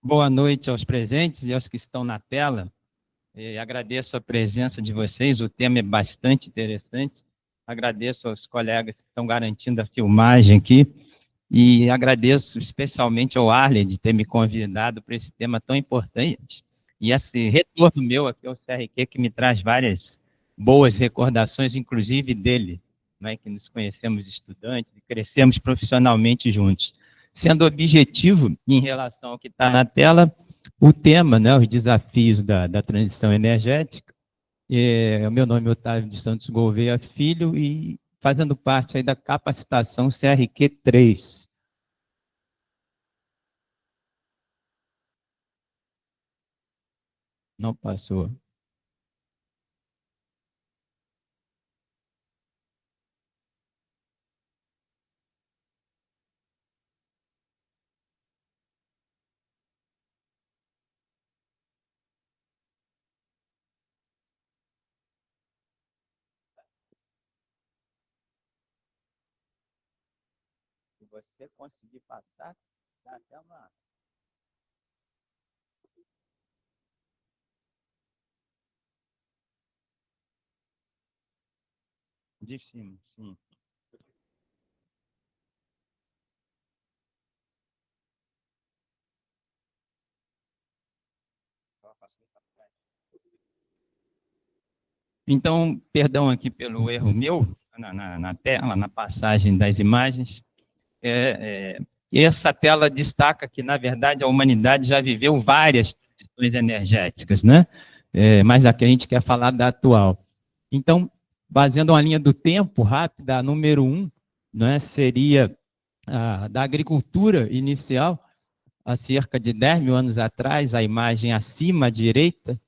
Boa noite aos presentes e aos que estão na tela. Agradeço a presença de vocês, o tema é bastante interessante. Agradeço aos colegas que estão garantindo a filmagem aqui e agradeço especialmente ao Arlen de ter me convidado para esse tema tão importante. E esse retorno meu aqui ao CRQ que me traz várias boas recordações, inclusive dele, né, que nos conhecemos estudantes e crescemos profissionalmente juntos. Sendo objetivo em relação ao que está na tela, o tema, né, os desafios da transição energética. O meu nome é Otávio de Santos Gouveia Filho e fazendo parte aí da capacitação CRQ 3. Não passou. Se você conseguir passar, dá até uma... De cima, sim. Então, perdão aqui pelo erro meu, na tela, na passagem das imagens. Essa tela destaca que, na verdade, a humanidade já viveu várias transições energéticas, né? Mas aqui a gente quer falar da atual. Então, baseando uma linha do tempo rápida, a número 1, né, seria da agricultura inicial, há cerca de 10 mil anos atrás, a imagem acima à direita,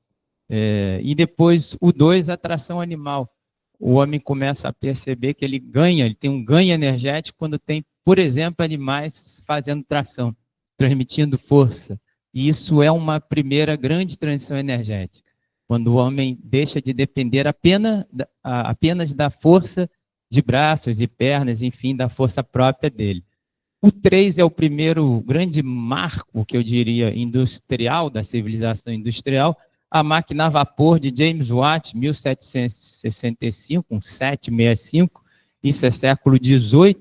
e depois o 2, a tração animal. O homem começa a perceber que ele tem um ganho energético quando tem, por exemplo, animais fazendo tração, transmitindo força. E isso é uma primeira grande transição energética, quando o homem deixa de depender apenas da força de braços e pernas, enfim, da força própria dele. O 3 é o primeiro grande marco, que eu diria, industrial, da civilização industrial, a máquina a vapor de James Watt, 1765, 765, isso é século XVIII,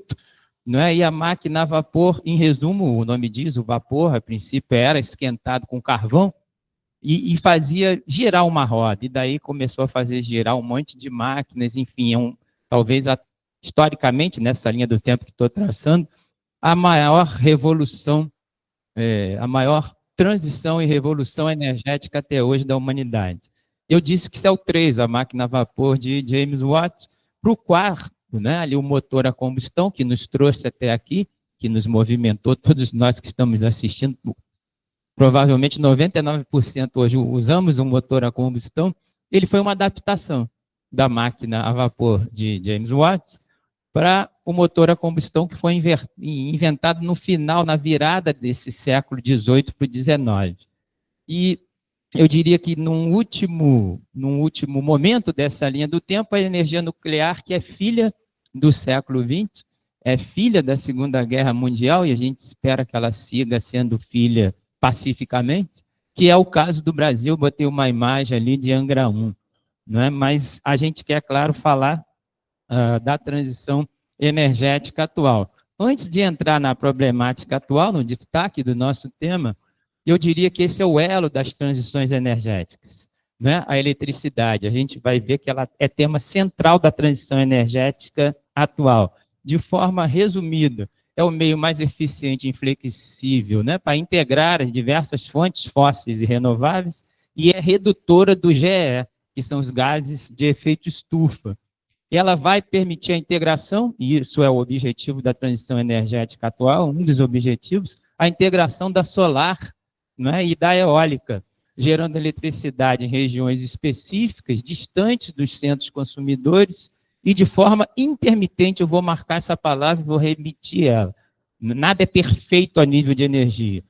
não é? E a máquina a vapor, em resumo, o nome diz, o vapor, a princípio, era esquentado com carvão e fazia girar uma roda, e daí começou a fazer girar um monte de máquinas, enfim, talvez, historicamente, nessa linha do tempo que estou traçando, a maior revolução, a maior transição e revolução energética até hoje da humanidade. Eu disse que isso é o 3, a máquina a vapor de James Watt, para o 4, né, ali o motor a combustão, que nos trouxe até aqui, que nos movimentou, todos nós que estamos assistindo, provavelmente 99% hoje usamos um motor a combustão, ele foi uma adaptação da máquina a vapor de James Watt para o motor a combustão que foi inventado no final, na virada desse século XVIII para o XIX. E eu diria que num último momento dessa linha do tempo, a energia nuclear, que é filha do século XX, é filha da Segunda Guerra Mundial, e a gente espera que ela siga sendo filha pacificamente, que é o caso do Brasil. Botei uma imagem ali de Angra 1, não é? Mas a gente quer, claro, falar da transição energética atual. Antes de entrar na problemática atual, no destaque do nosso tema, eu diria que esse é o elo das transições energéticas, né? A eletricidade, a gente vai ver que ela é tema central da transição energética atual. De forma resumida, é o meio mais eficiente e flexível, né, para integrar as diversas fontes fósseis e renováveis, e é redutora do GE, que são os gases de efeito estufa. Ela vai permitir a integração, e isso é o objetivo da transição energética atual, um dos objetivos, a integração da solar, né, e da eólica, gerando eletricidade em regiões específicas, distantes dos centros consumidores, e de forma intermitente. Eu vou marcar essa palavra e vou repetir ela. Nada é perfeito a nível de energia.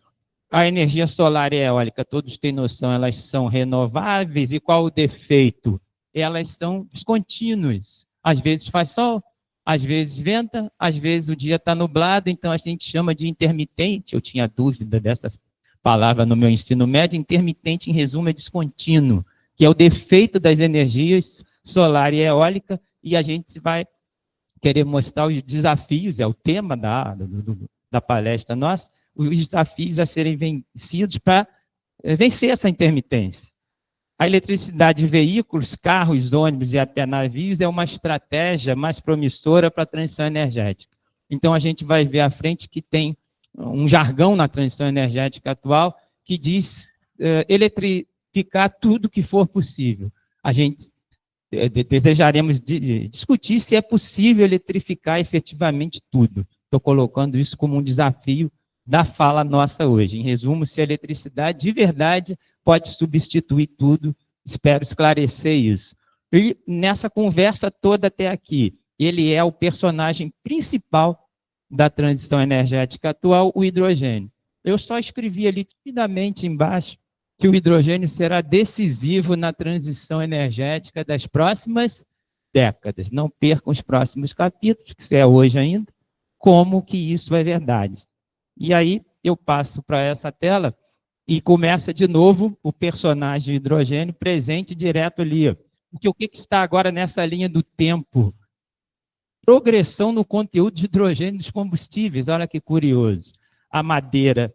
A energia solar e eólica, todos têm noção, elas são renováveis, e qual o defeito? Elas são descontínuas. Às vezes faz sol, às vezes venta, às vezes o dia está nublado, então a gente chama de intermitente. Eu tinha dúvida dessa palavra no meu ensino médio. Intermitente, em resumo, é descontínuo, que é o defeito das energias solar e eólica, e a gente vai querer mostrar os desafios, é o tema da palestra nossa, os desafios a serem vencidos para vencer essa intermitência. A eletricidade de veículos, carros, ônibus e até navios é uma estratégia mais promissora para a transição energética. Então, a gente vai ver à frente que tem um jargão na transição energética atual que diz eletrificar tudo que for possível. A gente desejaremos discutir se é possível eletrificar efetivamente tudo. Estou colocando isso como um desafio da fala nossa hoje. Em resumo, se a eletricidade de verdade pode substituir tudo, espero esclarecer isso. E nessa conversa toda até aqui, ele é o personagem principal da transição energética atual, o hidrogênio. Eu só escrevi ali timidamente embaixo que o hidrogênio será decisivo na transição energética das próximas décadas. Não percam os próximos capítulos, que é hoje ainda, como que isso é verdade. E aí eu passo para essa tela e começa de novo o personagem hidrogênio presente direto ali. Porque o que está agora nessa linha do tempo? Progressão no conteúdo de hidrogênio dos combustíveis, olha que curioso. A madeira,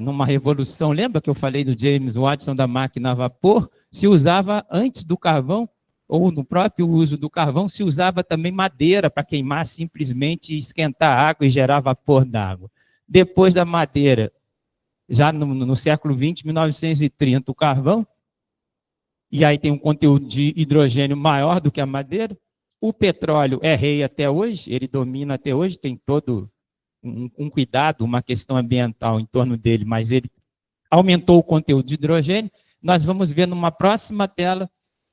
numa revolução, lembra que eu falei do James Watson da máquina a vapor? Se usava antes do carvão, ou no próprio uso do carvão, se usava também madeira para queimar simplesmente, esquentar água e gerar vapor d'água. Depois da madeira, já no século XX, 1930, o carvão, e aí tem um conteúdo de hidrogênio maior do que a madeira. O petróleo é rei até hoje, ele domina até hoje, tem todo um cuidado, uma questão ambiental em torno dele, mas ele aumentou o conteúdo de hidrogênio. Nós vamos ver numa próxima tela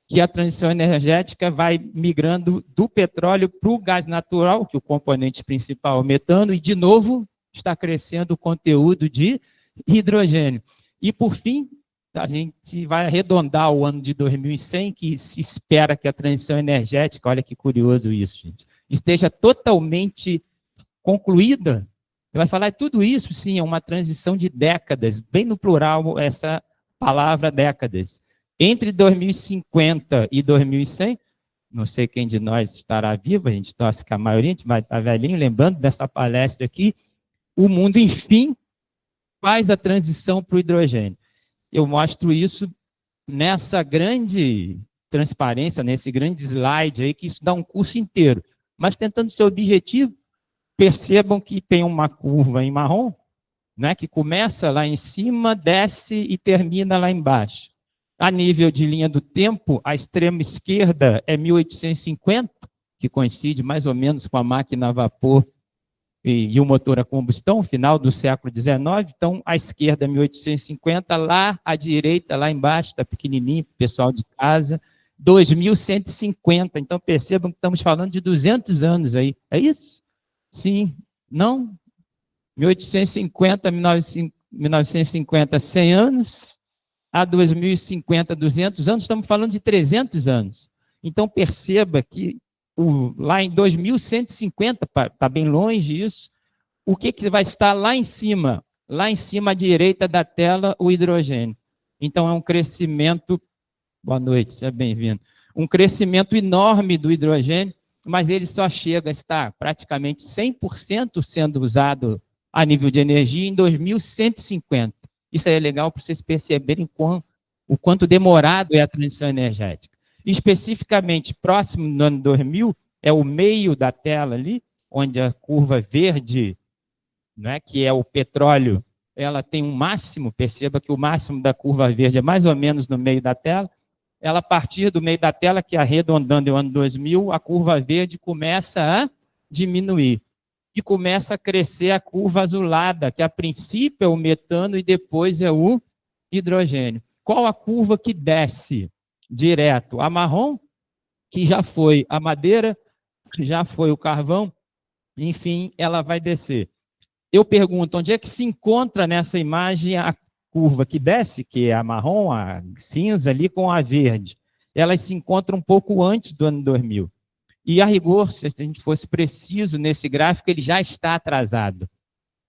que a transição energética vai migrando do petróleo para o gás natural, que é o componente principal é o metano, e de novo está crescendo o conteúdo de hidrogênio. E por fim, a gente vai arredondar o ano de 2100, que se espera que a transição energética, olha que curioso isso, gente, esteja totalmente concluída. Você vai falar, tudo isso, sim, é uma transição de décadas, bem no plural essa palavra décadas. Entre 2050 e 2100, não sei quem de nós estará vivo, a gente torce que a maioria, a gente vai estar velhinho, lembrando dessa palestra aqui, o mundo, enfim, faz a transição para o hidrogênio. Eu mostro isso nessa grande transparência, nesse grande slide aí, que isso dá um curso inteiro. Mas tentando ser objetivo, percebam que tem uma curva em marrom, né, que começa lá em cima, desce e termina lá embaixo. A nível de linha do tempo, a extrema esquerda é 1850, que coincide mais ou menos com a máquina a vapor e o motor a combustão, final do século XIX. Então, à esquerda, 1850, lá à direita, lá embaixo, está pequenininho, pessoal de casa, 2150. Então, percebam que estamos falando de 200 anos aí. É isso? Sim. Não? 1850, 1950, 100 anos. A 2050, 200 anos, estamos falando de 300 anos. Então, perceba que lá em 2150, está bem longe isso, o que vai estar lá em cima? Lá em cima à direita da tela, o hidrogênio. Então, é um crescimento, boa noite, seja bem-vindo, um crescimento enorme do hidrogênio, mas ele só chega a estar praticamente 100% sendo usado a nível de energia em 2150. Isso aí é legal para vocês perceberem o quanto demorado é a transição energética. Especificamente, próximo do ano 2000, é o meio da tela ali, onde a curva verde, né, que é o petróleo, ela tem um máximo, perceba que o máximo da curva verde é mais ou menos no meio da tela. Ela, a partir do meio da tela, que arredondando o ano 2000, a curva verde começa a diminuir. E começa a crescer a curva azulada, que a princípio é o metano e depois é o hidrogênio. Qual a curva que desce direto? A marrom, que já foi a madeira, já foi o carvão, enfim, ela vai descer. Eu pergunto, onde é que se encontra nessa imagem a curva que desce, que é a marrom, a cinza ali com a verde? Elas se encontram um pouco antes do ano 2000. E, a rigor, se a gente fosse preciso nesse gráfico, ele já está atrasado.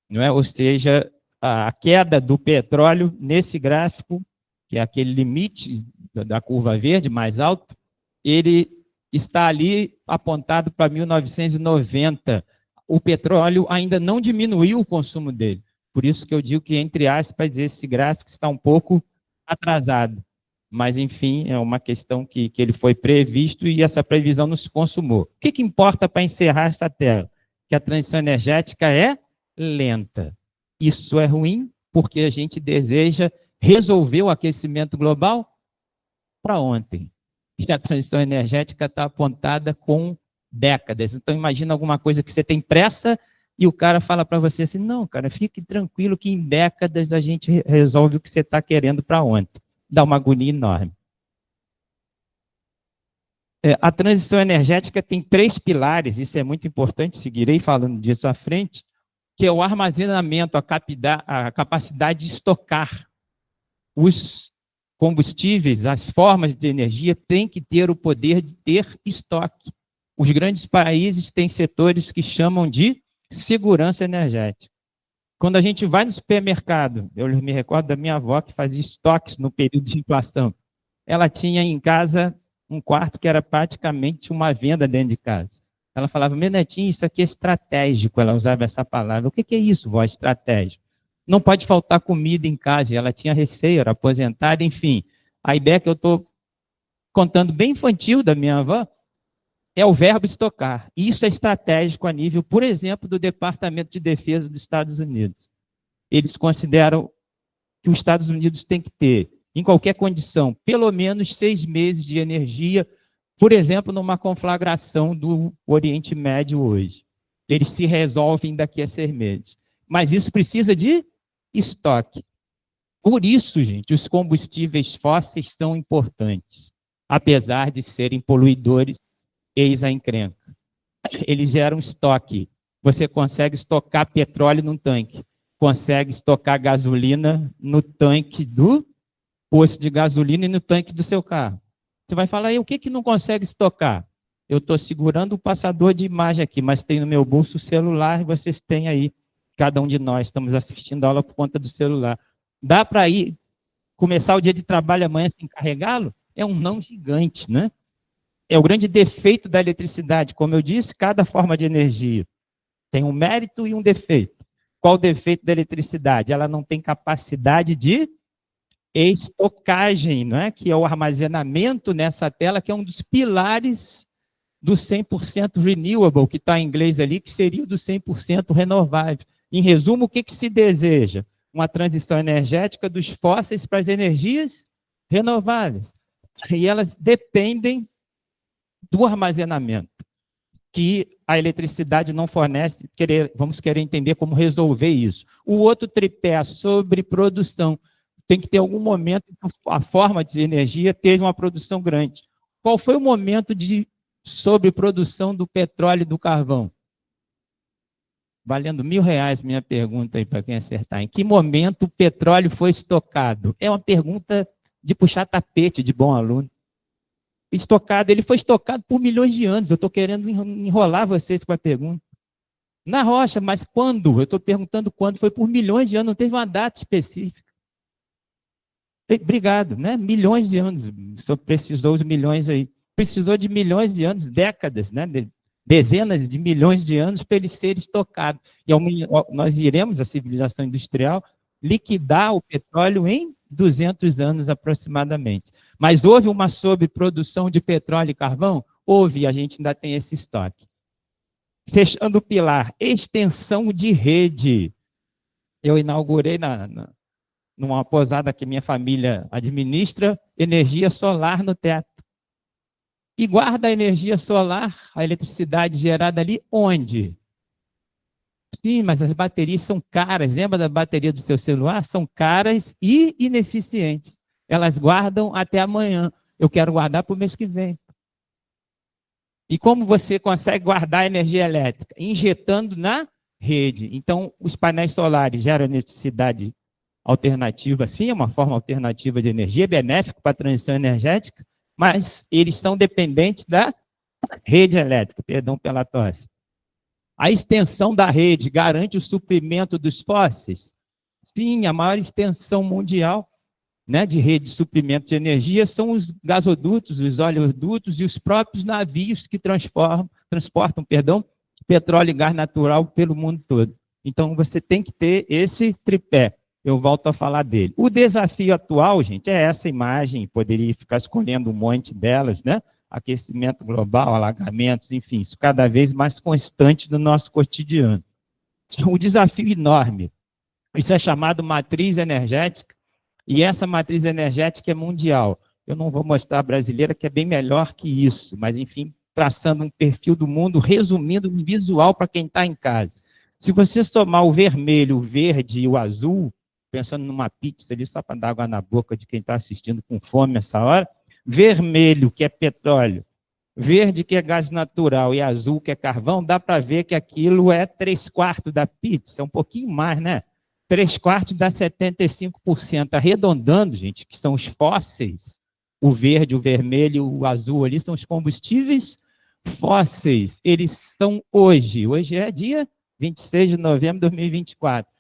Não é? Ou seja, a queda do petróleo nesse gráfico, que é aquele limite da curva verde mais alto, ele está ali apontado para 1990. O petróleo ainda não diminuiu o consumo dele. Por isso que eu digo que, entre aspas, esse gráfico está um pouco atrasado. Mas, enfim, é uma questão que ele foi previsto e essa previsão não se consumou. O que importa para encerrar essa tela? Que a transição energética é lenta. Isso é ruim porque a gente deseja resolver o aquecimento global para ontem. E a transição energética está apontada com décadas. Então, imagina alguma coisa que você tem pressa e o cara fala para você assim, não, cara, fique tranquilo que em décadas a gente resolve o que você está querendo para ontem. Dá uma agonia enorme. A transição energética tem 3 pilares, isso é muito importante, seguirei falando disso à frente, que é o armazenamento, a capacidade de estocar os combustíveis, as formas de energia têm que ter o poder de ter estoque. Os grandes países têm setores que chamam de segurança energética. Quando a gente vai no supermercado, eu me recordo da minha avó que fazia estoques no período de inflação. Ela tinha em casa um quarto que era praticamente uma venda dentro de casa. Ela falava, meu netinho, isso aqui é estratégico. Ela usava essa palavra. O que é isso, vó, estratégico? Não pode faltar comida em casa. Ela tinha receio, era aposentada, enfim. A ideia que eu estou contando bem infantil da minha avó é o verbo estocar. E isso é estratégico a nível, por exemplo, do Departamento de Defesa dos Estados Unidos. Eles consideram que os Estados Unidos têm que ter, em qualquer condição, pelo menos 6 meses de energia, por exemplo, numa conflagração do Oriente Médio hoje. Eles se resolvem daqui a 6 meses. Mas isso precisa de estoque. Por isso, gente, os combustíveis fósseis são importantes, apesar de serem poluidores. Eis a encrenca. Eles geram estoque. Você consegue estocar petróleo num tanque. Consegue estocar gasolina no tanque do posto de gasolina e no tanque do seu carro. Você vai falar, o que não consegue estocar? Eu estou segurando o passador de imagem aqui, mas tem no meu bolso o celular e vocês têm aí. Cada um de nós estamos assistindo a aula por conta do celular. Dá para ir começar o dia de trabalho amanhã sem carregá-lo? É um não gigante, né? É o grande defeito da eletricidade. Como eu disse, cada forma de energia tem um mérito e um defeito. Qual o defeito da eletricidade? Ela não tem capacidade de estocagem, não é? Que é o armazenamento nessa tela, que é um dos pilares do 100% renewable, que está em inglês ali, que seria o do 100% renovável. Em resumo, o que se deseja? Uma transição energética dos fósseis para as energias renováveis. E elas dependem do armazenamento, que a eletricidade não fornece. Vamos querer entender como resolver isso. O outro tripé, a sobreprodução. Tem que ter algum momento que a forma de energia teve uma produção grande. Qual foi o momento de sobreprodução do petróleo e do carvão? Valendo R$1.000 minha pergunta aí para quem acertar. Em que momento o petróleo foi estocado? É uma pergunta de puxar tapete de bom aluno. Ele foi estocado por milhões de anos. Eu estou querendo enrolar vocês com a pergunta. Na rocha, mas quando? Eu estou perguntando quando. Foi por milhões de anos, não teve uma data específica. Obrigado, né? Milhões de anos. Só precisou de milhões aí. Precisou de milhões de anos, décadas, né? Dezenas de milhões de anos para ele ser estocado. E nós iremos, a civilização industrial, liquidar o petróleo em 200 anos aproximadamente. Mas houve uma sobreprodução de petróleo e carvão? Houve, a gente ainda tem esse estoque. Fechando o pilar, extensão de rede. Eu inaugurei numa pousada que minha família administra, energia solar no teto. E guarda a energia solar, a eletricidade gerada ali, onde? Sim, mas as baterias são caras. Lembra da bateria do seu celular? São caras e ineficientes. Elas guardam até amanhã. Eu quero guardar para o mês que vem. E como você consegue guardar a energia elétrica? Injetando na rede. Então, os painéis solares geram eletricidade alternativa, sim, é uma forma alternativa de energia, benéfico para a transição energética, mas eles são dependentes da rede elétrica, perdão pela tosse. A extensão da rede garante o suprimento dos fósseis? Sim, a maior extensão mundial, né, de rede de suprimento de energia são os gasodutos, os oleodutos e os próprios navios que transportam, petróleo e gás natural pelo mundo todo. Então, você tem que ter esse tripé. Eu volto a falar dele. O desafio atual, gente, é essa imagem, poderia ficar escolhendo um monte delas, né? Aquecimento global, alagamentos, enfim, isso cada vez mais constante no nosso cotidiano. Um desafio enorme. Isso é chamado matriz energética, e essa matriz energética é mundial. Eu não vou mostrar a brasileira, que é bem melhor que isso, mas, enfim, traçando um perfil do mundo, resumindo um visual para quem está em casa. Se você somar o vermelho, o verde e o azul, pensando numa pizza ali, só para dar água na boca de quem está assistindo com fome nessa hora, vermelho, que é petróleo, verde, que é gás natural, e azul, que é carvão, dá para ver que aquilo é 3/4 da pizza, um pouquinho mais, né? 3/4 dá 75%. Arredondando, gente, que são os fósseis, o verde, o vermelho, o azul ali, são os combustíveis fósseis. Eles são hoje é dia 26 de novembro de 2024,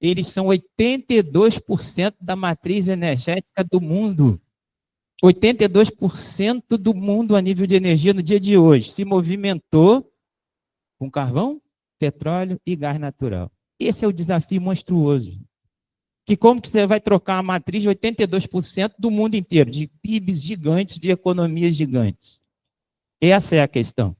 eles são 82% da matriz energética do mundo. 82% do mundo a nível de energia no dia de hoje se movimentou com carvão, petróleo e gás natural. Esse é o desafio monstruoso. Que como que você vai trocar uma matriz de 82% do mundo inteiro, de PIBs gigantes, de economias gigantes? Essa é a questão.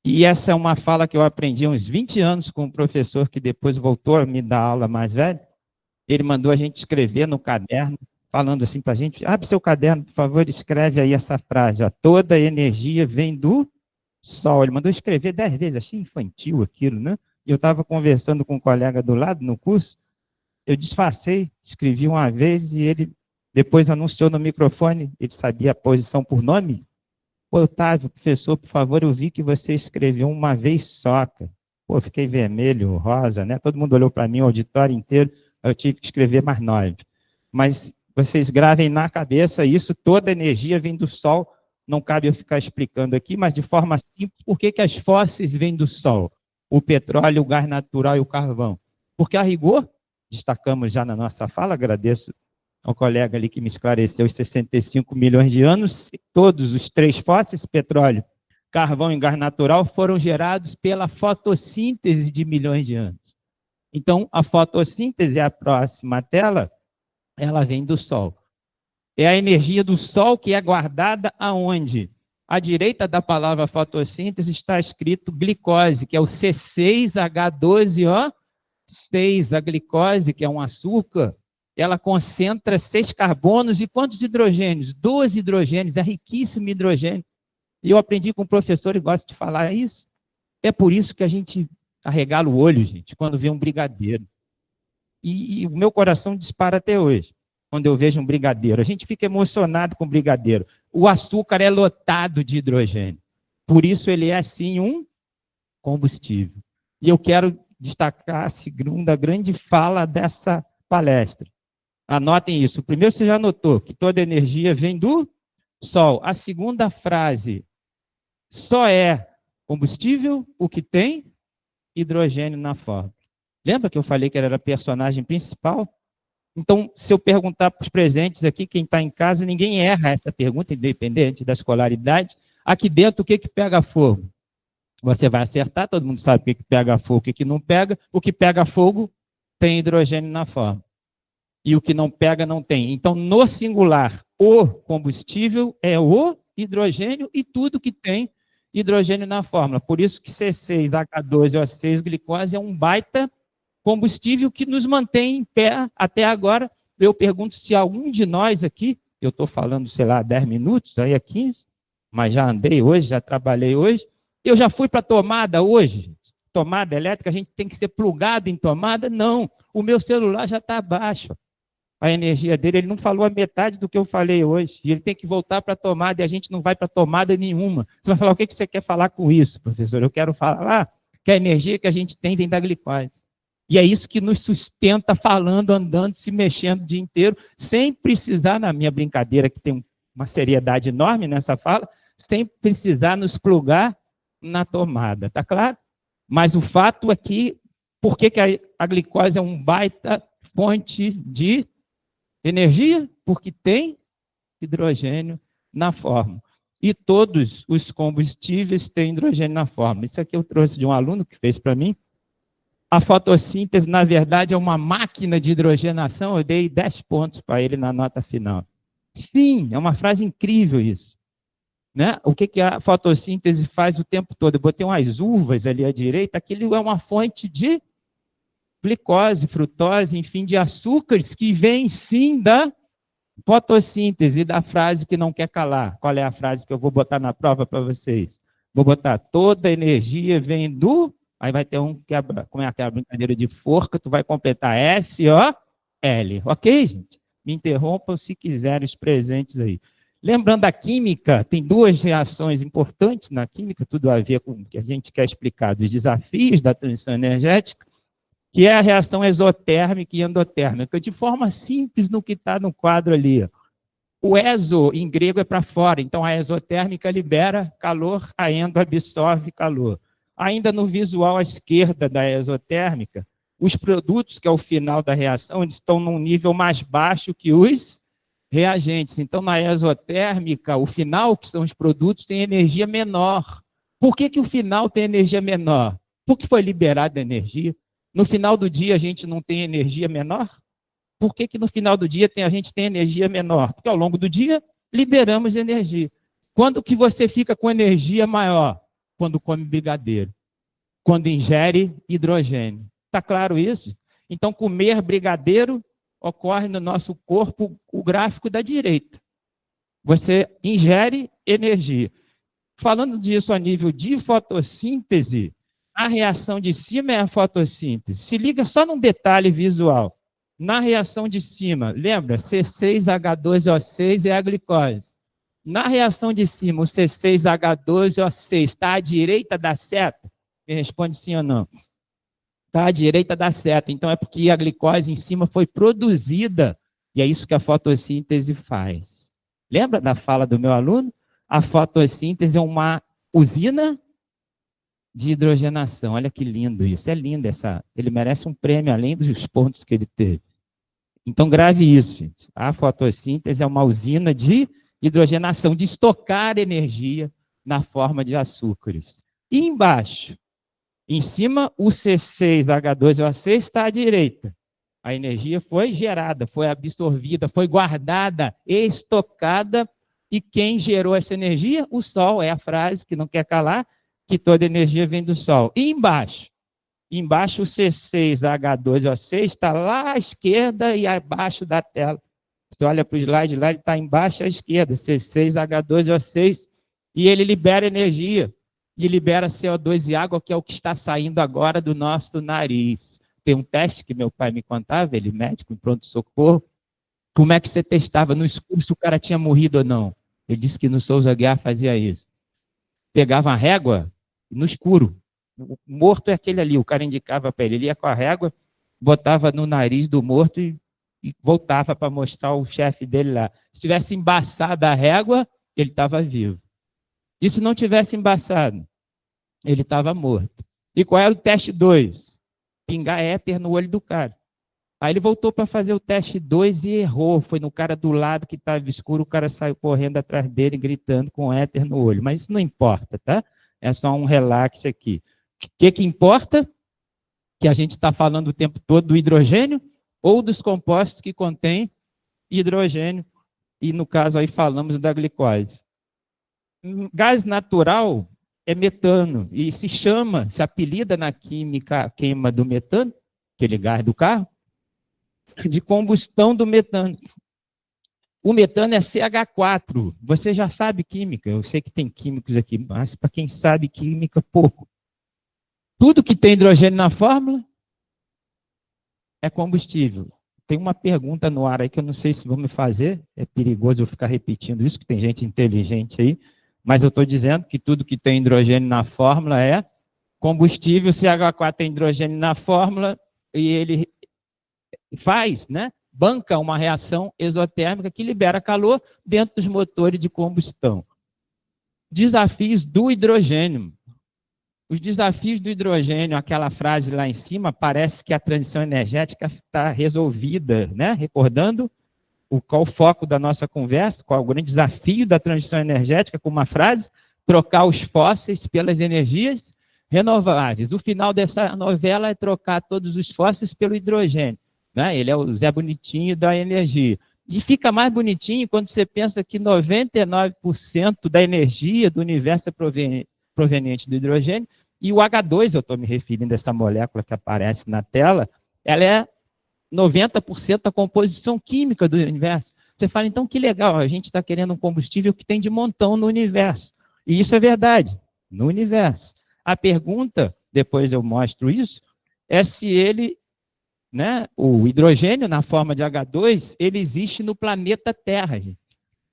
E essa é uma fala que eu aprendi há uns 20 anos com um professor que depois voltou a me dar aula mais velho. Ele mandou a gente escrever no caderno, falando assim para a gente: abre seu caderno, por favor, escreve aí essa frase, ó, toda energia vem do Sol. Ele mandou escrever 10 vezes, achei infantil aquilo, né? Eu estava conversando com um colega do lado no curso, eu disfarcei, escrevi uma vez e ele depois anunciou no microfone, ele sabia a posição por nome. Pô, Otávio, professor, por favor, eu vi que você escreveu uma vez só, cara. Pô, eu fiquei vermelho, rosa, né? Todo mundo olhou para mim, o auditório inteiro, eu tive que escrever mais 9. Mas vocês gravem na cabeça isso, toda energia vem do Sol. Não cabe eu ficar explicando aqui, mas de forma simples, por que as fósseis vêm do Sol? O petróleo, o gás natural e o carvão. Porque, a rigor, destacamos já na nossa fala, agradeço ao colega ali que me esclareceu, os 65 milhões de anos, todos os 3 fósseis, petróleo, carvão e gás natural, foram gerados pela fotossíntese de milhões de anos. Então, a fotossíntese, a próxima tela, ela vem do Sol. É a energia do Sol que é guardada aonde? À direita da palavra fotossíntese está escrito glicose, que é o C6H12O6. A glicose, que é um açúcar, ela concentra 6 carbonos e quantos hidrogênios? 12 hidrogênios, é riquíssimo em hidrogênio. E eu aprendi com um professor e gosto de falar isso. É por isso que a gente arregala o olho, gente, quando vê um brigadeiro. E o meu coração dispara até hoje, quando eu vejo um brigadeiro. A gente fica emocionado com o brigadeiro. O açúcar é lotado de hidrogênio. Por isso ele é, sim, um combustível. E eu quero destacar a segunda grande fala dessa palestra. Anotem isso. Primeiro, você já notou que toda energia vem do Sol. A segunda frase: só é combustível o que tem hidrogênio na fórmula. Lembra que eu falei que ele era a personagem principal? Então, se eu perguntar para os presentes aqui, quem está em casa, ninguém erra essa pergunta, independente da escolaridade. Aqui dentro, o que pega fogo? Você vai acertar, todo mundo sabe o que pega fogo, o que não pega. O que pega fogo tem hidrogênio na fórmula. E o que não pega, não tem. Então, no singular, o combustível é o hidrogênio e tudo que tem hidrogênio na fórmula. Por isso que C6H12O6 glicose é um baita combustível que nos mantém em pé até agora. Eu pergunto se algum de nós aqui, eu estou falando, sei lá, 10 minutos, aí é 15, mas já andei hoje, já trabalhei hoje. Eu já fui para a tomada hoje. Tomada elétrica, a gente tem que ser plugado em tomada? Não, o meu celular já está baixo. A energia dele, ele não falou a metade do que eu falei hoje. E ele tem que voltar para a tomada e a gente não vai para tomada nenhuma. Você vai falar, o que você quer falar com isso, professor? Eu quero falar que a energia que a gente tem vem da glicose. E é isso que nos sustenta falando, andando, se mexendo o dia inteiro, sem precisar, na minha brincadeira, que tem uma seriedade enorme nessa fala, sem precisar nos plugar na tomada, tá claro? Mas o fato é que Por que a glicose é um baita fonte de energia? Porque tem hidrogênio na fórmula. E todos os combustíveis têm hidrogênio na fórmula. Isso aqui eu trouxe de um aluno que fez para mim. A fotossíntese, na verdade, é uma máquina de hidrogenação. Eu dei 10 pontos para ele na nota final. Sim, é uma frase incrível isso. Né? O que a fotossíntese faz o tempo todo? Eu botei umas uvas ali à direita. Aquilo é uma fonte de glicose, frutose, enfim, de açúcares que vem, sim, da fotossíntese, da frase que não quer calar. Qual é a frase que eu vou botar na prova para vocês? Vou botar: toda energia vem do... Aí vai ter um quebra, como é aquela brincadeira de forca, tu vai completar S-O-L. Ok, gente? Me interrompam se quiserem os presentes aí. Lembrando a química, tem duas reações importantes na química, tudo a ver com o que a gente quer explicar dos desafios da transição energética, que é a reação exotérmica e endotérmica, de forma simples no que está no quadro ali. O exo, em grego, é para fora, então a exotérmica libera calor, a endo absorve calor. Ainda no visual à esquerda da exotérmica, os produtos, que é o final da reação, eles estão num nível mais baixo que os reagentes. Então, na exotérmica, o final, que são os produtos, tem energia menor. Por que o final tem energia menor? Porque foi liberada energia. No final do dia, a gente não tem energia menor? Por que no final do dia a gente tem energia menor? Porque ao longo do dia, liberamos energia. Quando que você fica com energia maior? Quando come brigadeiro. Quando ingere hidrogênio. Está claro isso? Então, comer brigadeiro ocorre no nosso corpo o gráfico da direita. Você ingere energia. Falando disso a nível de fotossíntese, a reação de cima é a fotossíntese. Se liga só num detalhe visual. Na reação de cima, lembra? C6H12O6 é a glicose. Na reação de cima, o C6H12O6 está à direita da seta? Me responde sim ou não. Está à direita da seta. Então, é porque a glicose em cima foi produzida. E é isso que a fotossíntese faz. Lembra da fala do meu aluno? A fotossíntese é uma usina de hidrogenação. Olha que lindo isso. É lindo essa. Ele merece um prêmio além dos pontos que ele teve. Então, grave isso, gente. A fotossíntese é uma usina de hidrogenação, de estocar energia na forma de açúcares. E embaixo, em cima, o C6H12O6 está à direita. A energia foi gerada, foi absorvida, foi guardada, estocada. E quem gerou essa energia? O Sol. É a frase que não quer calar, que toda energia vem do Sol. E embaixo? Embaixo, o C6H12O6 está lá à esquerda e abaixo da tela. Você olha para o slide lá, ele está embaixo à esquerda, C6H12O6, e ele libera energia. E libera CO2 e água, que é o que está saindo agora do nosso nariz. Tem um teste que meu pai me contava, ele médico em pronto-socorro. Como é que você testava no escuro se o cara tinha morrido ou não? Ele disse que no Souza Guiar fazia isso. Pegava a régua no escuro. O morto é aquele ali, o cara indicava para ele. Ele ia com a régua, botava no nariz do morto e voltava para mostrar ao chefe dele lá. Se tivesse embaçado a régua, ele estava vivo. E se não tivesse embaçado, ele estava morto. E qual era o teste 2? Pingar éter no olho do cara. Aí ele voltou para fazer o teste 2 e errou. Foi no cara do lado que estava escuro, o cara saiu correndo atrás dele, gritando com éter no olho. Mas isso não importa, tá? É só um relax aqui. O que importa? Que a gente está falando o tempo todo do hidrogênio ou dos compostos que contêm hidrogênio. E no caso aí falamos da glicose. Gás natural é metano e se apelida na química, a queima do metano, aquele gás do carro, de combustão do metano. O metano é CH4. Você já sabe química, eu sei que tem químicos aqui, mas para quem sabe química, pouco. Tudo que tem hidrogênio na fórmula é combustível. Tem uma pergunta no ar aí que eu não sei se vão me fazer, é perigoso eu ficar repetindo isso, que tem gente inteligente aí, mas eu estou dizendo que tudo que tem hidrogênio na fórmula é combustível. CH4 tem hidrogênio na fórmula e ele faz, né? Banca uma reação exotérmica que libera calor dentro dos motores de combustão. Desafios do hidrogênio. os desafios do hidrogênio, aquela frase lá em cima, parece que a transição energética está resolvida, né? Recordando qual o foco da nossa conversa, qual é o grande desafio da transição energética, com uma frase: trocar os fósseis pelas energias renováveis. O final dessa novela é trocar todos os fósseis pelo hidrogênio, né? Ele é o Zé Bonitinho da energia. E fica mais bonitinho quando você pensa que 99% da energia do universo é proveniente do hidrogênio, e o H2, eu estou me referindo a essa molécula que aparece na tela, ela é 90% da composição química do universo. Você fala, então, que legal, a gente está querendo um combustível que tem de montão no universo. E isso é verdade, no universo. A pergunta, depois eu mostro isso, é se ele, né, o hidrogênio na forma de H2, ele existe no planeta Terra. Gente.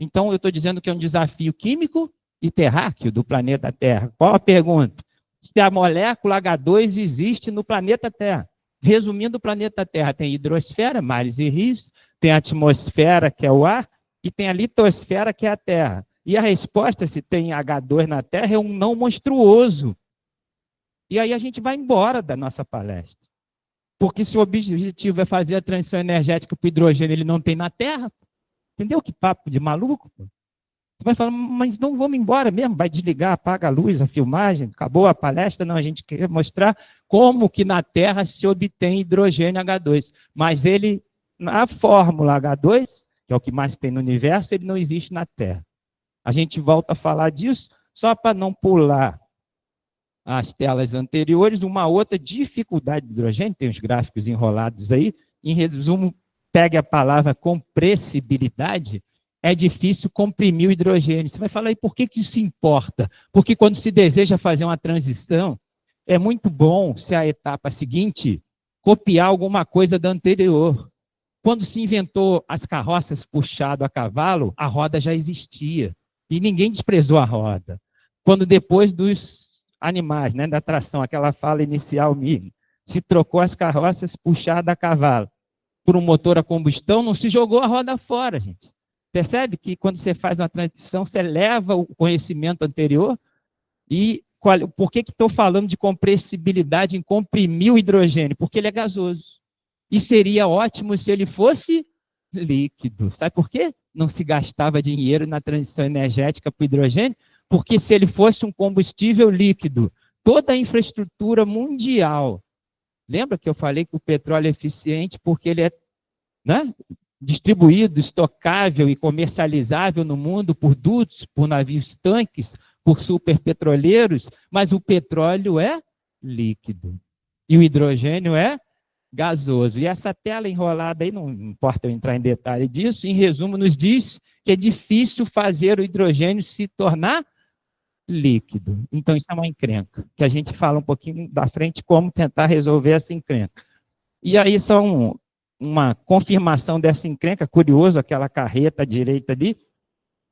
Então, eu estou dizendo que é um desafio químico e terráqueo do planeta Terra. Qual a pergunta? Se a molécula H2 existe no planeta Terra. Resumindo, o planeta Terra tem hidrosfera, mares e rios, tem a atmosfera, que é o ar, e tem a litosfera, que é a Terra. E a resposta, se tem H2 na Terra, é um não monstruoso. E aí a gente vai embora da nossa palestra. Porque se o objetivo é fazer a transição energética para o hidrogênio, ele não tem na Terra. Entendeu que papo de maluco? Você vai falar, mas não vamos embora mesmo, vai desligar, apaga a luz, a filmagem, acabou a palestra. Não, a gente quer mostrar como que na Terra se obtém hidrogênio H2. Mas ele, na fórmula H2, que é o que mais tem no universo, ele não existe na Terra. A gente volta a falar disso, só para não pular as telas anteriores. Uma outra dificuldade do hidrogênio, tem os gráficos enrolados aí, em resumo, pegue a palavra compressibilidade, é difícil comprimir o hidrogênio. Você vai falar, e por que isso importa? Porque quando se deseja fazer uma transição, é muito bom se a etapa seguinte copiar alguma coisa da anterior. Quando se inventou as carroças puxado a cavalo, a roda já existia. E ninguém desprezou a roda. Quando depois dos animais, né, da tração, aquela fala inicial minha, se trocou as carroças puxadas a cavalo por um motor a combustão, não se jogou a roda fora, gente. Percebe que quando você faz uma transição, você leva o conhecimento anterior e por que estou falando de compressibilidade em comprimir o hidrogênio? Porque ele é gasoso. E seria ótimo se ele fosse líquido. Sabe por quê? Não se gastava dinheiro na transição energética para o hidrogênio, porque se ele fosse um combustível líquido, toda a infraestrutura mundial, lembra que eu falei que o petróleo é eficiente porque ele é, né, distribuído, estocável e comercializável no mundo por dutos, por navios tanques, por superpetroleiros, mas o petróleo é líquido e o hidrogênio é gasoso. E essa tela enrolada aí, não importa eu entrar em detalhe disso, em resumo, nos diz que é difícil fazer o hidrogênio se tornar líquido. Então, isso é uma encrenca, que a gente fala um pouquinho da frente como tentar resolver essa encrenca. E aí, são uma confirmação dessa encrenca, curioso, aquela carreta à direita ali,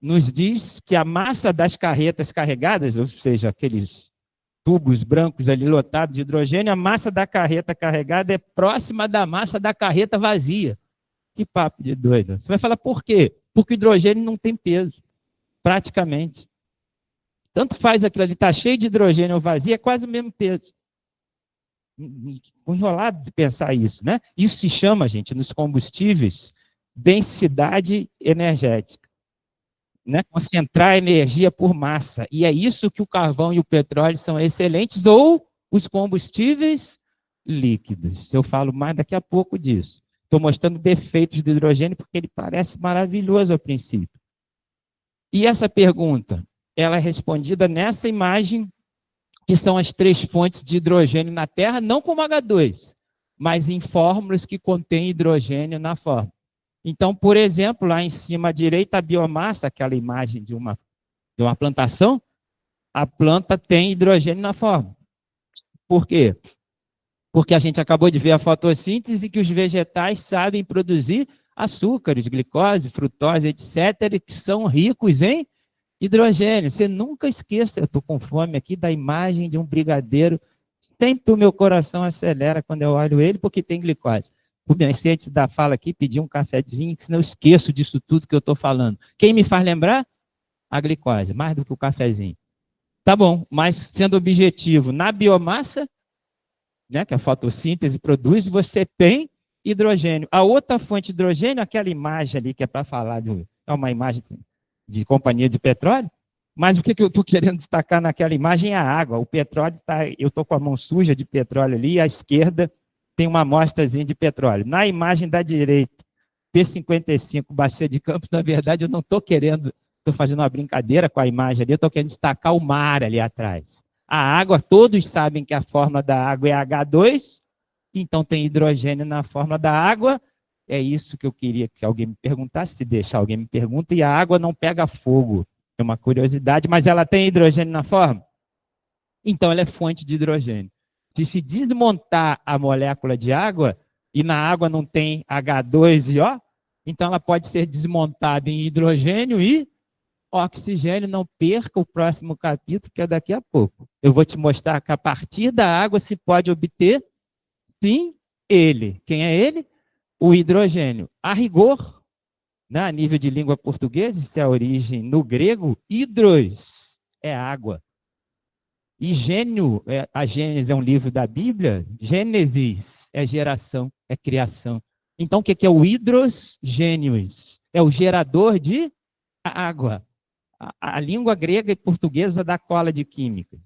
nos diz que a massa das carretas carregadas, ou seja, aqueles tubos brancos ali lotados de hidrogênio, a massa da carreta carregada é próxima da massa da carreta vazia. Que papo de doido. Você vai falar por quê? Porque o hidrogênio não tem peso, praticamente. Tanto faz aquilo ali, está cheio de hidrogênio ou vazio, é quase o mesmo peso. Enrolado de pensar isso, né? Isso se chama, gente, nos combustíveis, densidade energética. Né? Concentrar energia por massa. E é isso que o carvão e o petróleo são excelentes, ou os combustíveis líquidos. Eu falo mais daqui a pouco disso. Estou mostrando defeitos do hidrogênio porque ele parece maravilhoso a princípio. E essa pergunta, ela é respondida nessa imagem, que são as 3 fontes de hidrogênio na Terra, não como H2, mas em fórmulas que contêm hidrogênio na fórmula. Então, por exemplo, lá em cima à direita, a biomassa, aquela imagem de uma plantação, a planta tem hidrogênio na fórmula. Por quê? Porque a gente acabou de ver a fotossíntese, que os vegetais sabem produzir açúcares, glicose, frutose, etc., que são ricos em hidrogênio. Você nunca esqueça, eu estou com fome aqui, da imagem de um brigadeiro. Sempre o meu coração acelera quando eu olho ele, porque tem glicose. Antes da fala aqui, pedi um cafezinho, que senão eu esqueço disso tudo que eu estou falando. Quem me faz lembrar? A glicose, mais do que o cafezinho. Tá bom, mas sendo objetivo, na biomassa, né, que a fotossíntese produz, você tem hidrogênio. A outra fonte de hidrogênio, aquela imagem ali que é para falar, é uma imagem de companhia de petróleo, mas o que eu estou querendo destacar naquela imagem é a água. O petróleo, eu estou com a mão suja de petróleo ali, e à esquerda tem uma amostrazinha de petróleo. Na imagem da direita, P55, Bacia de Campos, na verdade eu não estou querendo, estou fazendo uma brincadeira com a imagem ali, eu estou querendo destacar o mar ali atrás. A água, todos sabem que a fórmula da água é H2, então tem hidrogênio na fórmula da água. É isso que eu queria que alguém me perguntasse, se deixar alguém me pergunta, e a água não pega fogo. É uma curiosidade, mas ela tem hidrogênio na fórmula? Então ela é fonte de hidrogênio. Se desmontar a molécula de água, e na água não tem H2 e O, então ela pode ser desmontada em hidrogênio e oxigênio. Não perca o próximo capítulo, que é daqui a pouco. Eu vou te mostrar que a partir da água se pode obter, sim, ele. Quem é ele? O hidrogênio. A rigor, né, a nível de língua portuguesa, isso é a origem no grego, hidros é água. E gênio, a Gênesis é um livro da Bíblia, Gênesis é geração, é criação. Então, o que é o hidrogênios? É o gerador de água. A língua grega e portuguesa dá cola de química.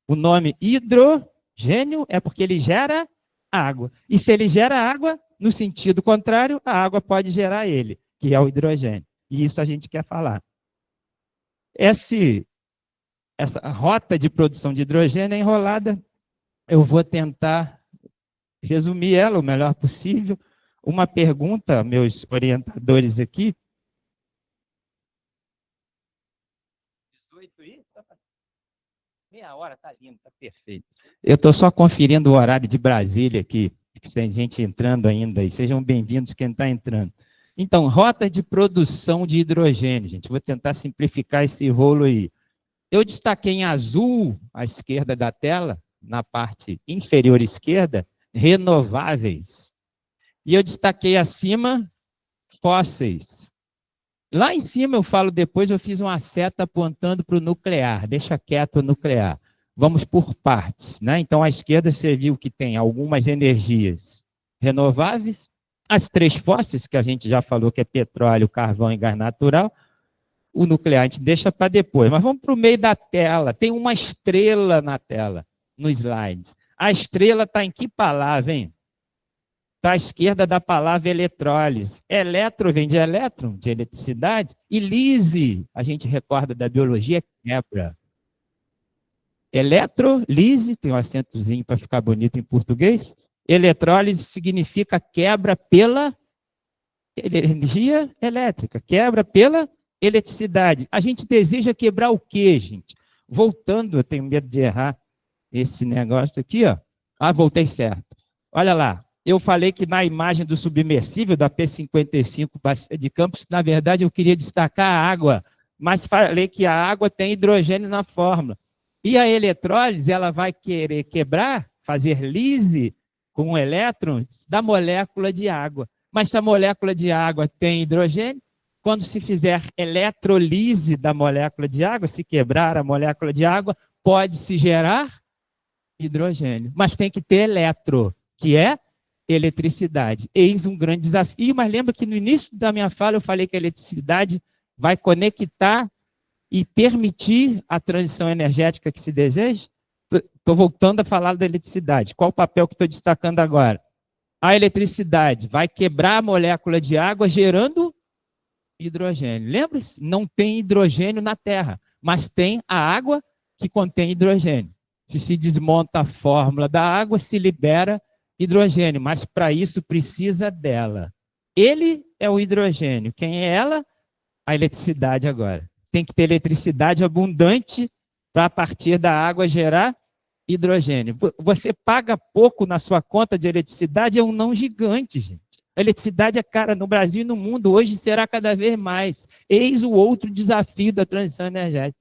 O nome hidrogênio é porque ele gera água. E se ele gera água, no sentido contrário, a água pode gerar ele, que é o hidrogênio. E isso a gente quer falar. Essa rota de produção de hidrogênio é enrolada. Eu vou tentar resumir ela o melhor possível. Uma pergunta, meus orientadores aqui. 18 e... Meia hora, tá lindo, tá perfeito. Eu estou só conferindo o horário de Brasília aqui, que tem gente entrando ainda, e sejam bem-vindos quem está entrando. Então, rota de produção de hidrogênio, gente. Vou tentar simplificar esse rolo aí. Eu destaquei em azul, à esquerda da tela, na parte inferior esquerda, renováveis. E eu destaquei acima, fósseis. Lá em cima eu falo depois, eu fiz uma seta apontando para o nuclear, deixa quieto o nuclear. Vamos por partes, né? Então, à esquerda você viu que tem algumas energias renováveis, as três fósseis, que a gente já falou que é petróleo, carvão e gás natural. O nuclear a gente deixa para depois, mas vamos para o meio da tela. Tem uma estrela na tela, no slide. A estrela está em que palavra, hein? Está à esquerda da palavra eletrólise. Eletro vem de elétron, de eletricidade, e lise, a gente recorda da biologia, quebra. Eletrolise, tem um acentozinho para ficar bonito em português. Eletrólise significa quebra pela energia elétrica, quebra pela eletricidade. A gente deseja quebrar o quê, gente? Voltando, eu tenho medo de errar esse negócio aqui, ó. Ah, voltei certo. Olha lá, eu falei que na imagem do submersível, da P55 de Campos, na verdade eu queria destacar a água, mas falei que a água tem hidrogênio na fórmula. E a eletrólise, ela vai querer quebrar, fazer lise com elétrons da molécula de água. Mas se a molécula de água tem hidrogênio, quando se fizer eletrolise da molécula de água, se quebrar a molécula de água, pode-se gerar hidrogênio. Mas tem que ter eletro, que é eletricidade. Eis um grande desafio, mas lembra que no início da minha fala eu falei que a eletricidade vai conectar e permitir a transição energética que se deseja? Estou voltando a falar da eletricidade. Qual o papel que estou destacando agora? A eletricidade vai quebrar a molécula de água gerando hidrogênio. Lembra-se? Não tem hidrogênio na Terra, mas tem a água que contém hidrogênio. Se desmonta a fórmula da água, se libera hidrogênio, mas para isso precisa dela. Ele é o hidrogênio. Quem é ela? A eletricidade agora. Tem que ter eletricidade abundante para, a partir da água, gerar hidrogênio. Você paga pouco na sua conta de eletricidade, é um não gigante, gente. A eletricidade é cara no Brasil e no mundo, hoje será cada vez mais. Eis o outro desafio da transição energética.